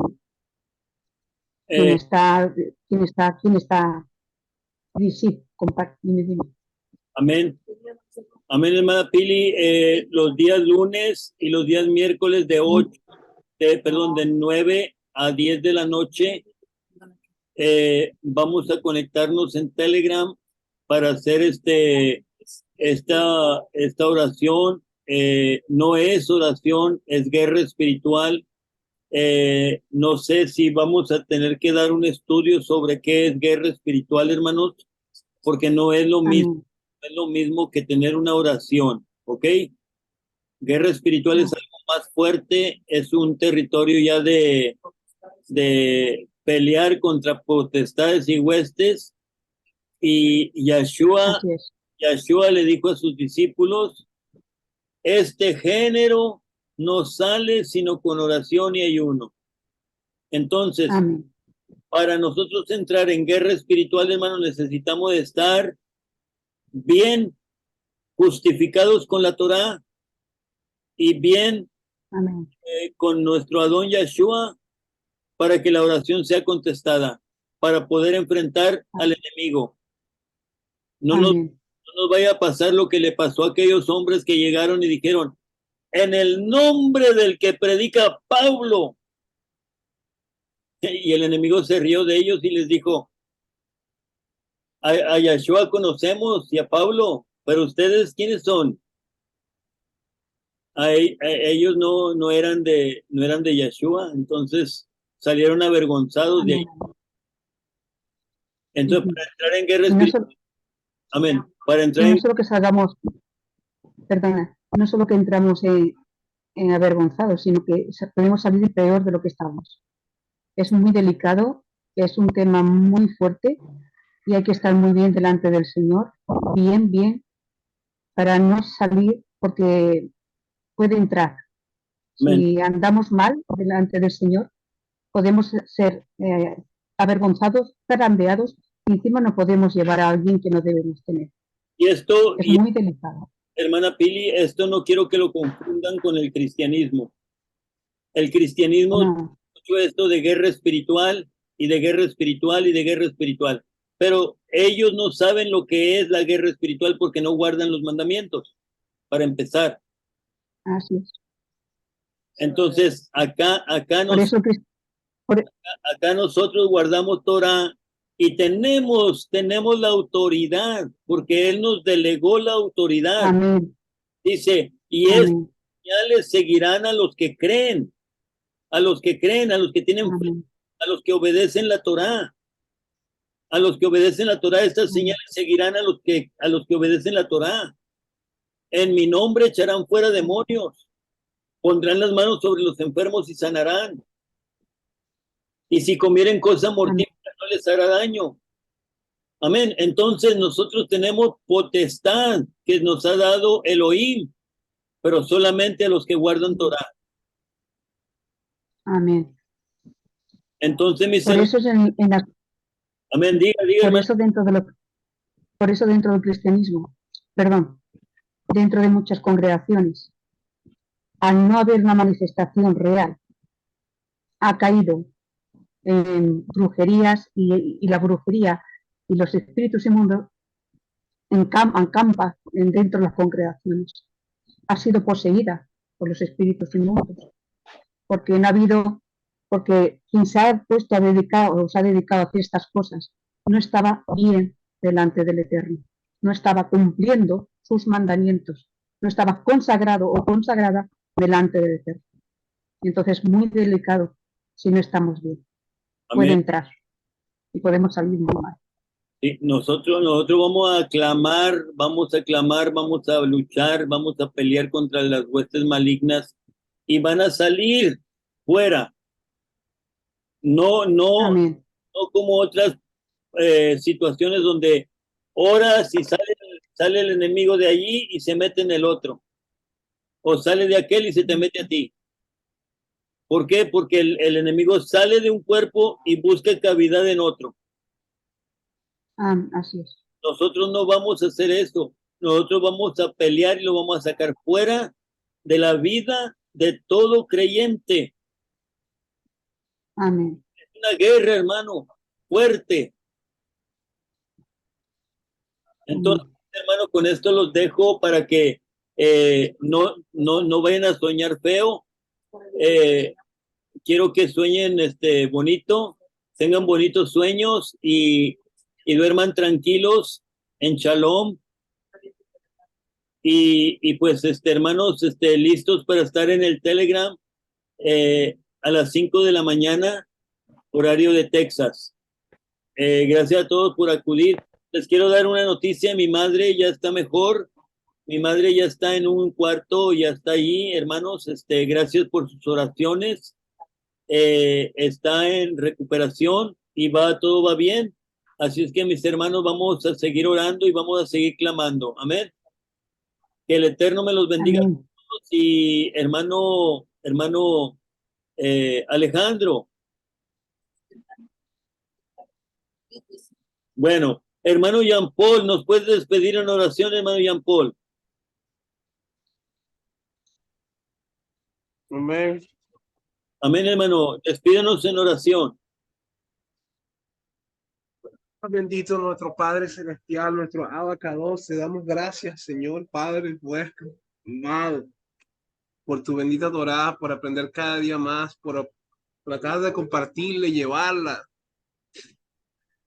quién está, sí, comparte, dime. Amén. Amén, hermana Pili. Los días lunes y los días miércoles de 9 a 10 de la noche vamos a conectarnos en Telegram para hacer esta oración. No es oración, es guerra espiritual. No sé si vamos a tener que dar un estudio sobre qué es guerra espiritual, hermanos, porque no es lo mismo. Es lo mismo que tener una oración, ¿ok? Guerra espiritual es algo más fuerte, es un territorio ya de pelear contra potestades y huestes. Y Yahshua le dijo a sus discípulos, este género no sale sino con oración y ayuno. Entonces, para nosotros entrar en guerra espiritual, hermano, necesitamos de estar bien justificados con la Torá y bien con nuestro Adón Yahshua para que la oración sea contestada, para poder enfrentar al enemigo. No nos vaya a pasar lo que le pasó a aquellos hombres que llegaron y dijeron, en el nombre del que predica Pablo, Y el enemigo se rió de ellos y les dijo, a Yahshua conocemos y a Pablo, pero ustedes, ¿quiénes son? Ellos no eran de Yahshua, entonces salieron avergonzados de ahí. Amén. Entonces, para entrar en guerra Y no espiritual, solo, amén, para y entrar no en, solo que salgamos, perdona, no solo que entramos en avergonzados, sino que podemos salir peor de lo que estamos. Es muy delicado, es un tema muy fuerte y hay que estar muy bien delante del Señor, bien, para no salir porque puede entrar. amén. Si andamos mal delante del Señor, podemos ser avergonzados, zarandeados y encima no podemos llevar a alguien que no debemos tener. Y esto, Es muy delicado. hermana Pili, esto no quiero que lo confundan con el cristianismo. El cristianismo es No, mucho esto de guerra espiritual y de guerra espiritual y de guerra espiritual. Pero ellos no saben lo que es la guerra espiritual porque no guardan los mandamientos, para empezar. así es. Entonces, acá Por eso que acá nosotros guardamos Torah y tenemos la autoridad, porque Él nos delegó la autoridad. amén, Dice, y es amén, señales seguirán a los que creen, a los que creen, a los que tienen fe, amén, a los que obedecen la Torah. A los que obedecen la Torah, estas amén, señales seguirán a los que obedecen la Torah. En mi nombre echarán fuera demonios, pondrán las manos sobre los enfermos y sanarán. Y si comieren cosa mortífera no les hará daño. Amén. Entonces nosotros tenemos potestad que nos ha dado Elohim, pero solamente a los que guardan Torah. amén. Entonces, mis Por hermanos, eso, amén, diga, por hermano. eso dentro del cristianismo, perdón, dentro de muchas congregaciones, al no haber una manifestación real, ha caído en brujerías y la brujería y los espíritus inmundos encampa dentro de las congregaciones. Ha sido poseída por los espíritus inmundos, porque no ha habido, porque quien se ha puesto a dedicar o se ha dedicado a hacer estas cosas no estaba bien delante del Eterno, no estaba cumpliendo sus mandamientos, no estaba consagrado o consagrada delante del Eterno. Y entonces muy delicado si no estamos bien. Puede Amén. entrar y podemos salir muy mal. Sí, nosotros vamos a clamar, vamos a luchar, vamos a pelear contra las huestes malignas y van a salir fuera. No Amén. como otras situaciones donde oras y sale el enemigo de allí y se mete en el otro. O sale de aquel y se te mete a ti. ¿Por qué? Porque el enemigo sale de un cuerpo y busca cavidad en otro. Así es. Nosotros no vamos a hacer eso. Nosotros vamos a pelear y lo vamos a sacar fuera de la vida de todo creyente. Amén. Es una guerra, hermano, fuerte. Entonces, hermano, con esto los dejo para que no vayan a soñar feo. Quiero que sueñen bonito, tengan bonitos sueños y duerman tranquilos en Shalom. Y pues, hermanos, listos para estar en el Telegram a las 5 de la mañana, horario de Texas. Gracias a todos por acudir. Les quiero dar una noticia, mi madre ya está mejor, mi madre ya está en un cuarto, ya está ahí, hermanos, gracias por sus oraciones, está en recuperación y todo va bien, así es que mis hermanos vamos a seguir orando y vamos a seguir clamando, amén. Que el Eterno me los bendiga a todos y hermano Alejandro. Bueno, hermano Jean Paul, ¿nos puedes despedir en oración, hermano Jean Paul? Amén. Amén, hermano. Despídanos en oración. Bendito nuestro Padre Celestial, nuestro Abacados. Te damos gracias, Señor, Padre nuestro, amado, por tu bendita Torá, por aprender cada día más, por tratar de compartirla y llevarla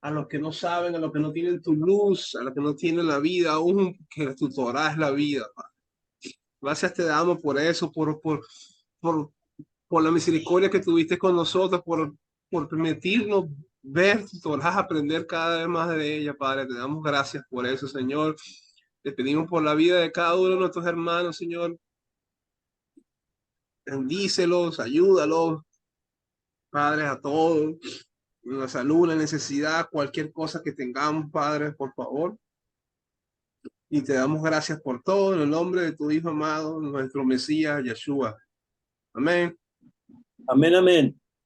a los que no saben, a los que no tienen tu luz, a los que no tienen la vida aún, que tu Torah es la vida, Padre. Gracias te damos por eso, por la misericordia que tuviste con nosotros, por permitirnos ver tu Torah, aprender cada vez más de ella, Padre. Te damos gracias por eso, Señor. Te pedimos por la vida de cada uno de nuestros hermanos, Señor. Bendícelos, ayúdalos, Padre, a todos. La salud, la necesidad, cualquier cosa que tengamos, Padre, por favor. Y te damos gracias por todo en el nombre de tu Hijo amado, nuestro Mesías, Yeshua. Amén. Amén, amén.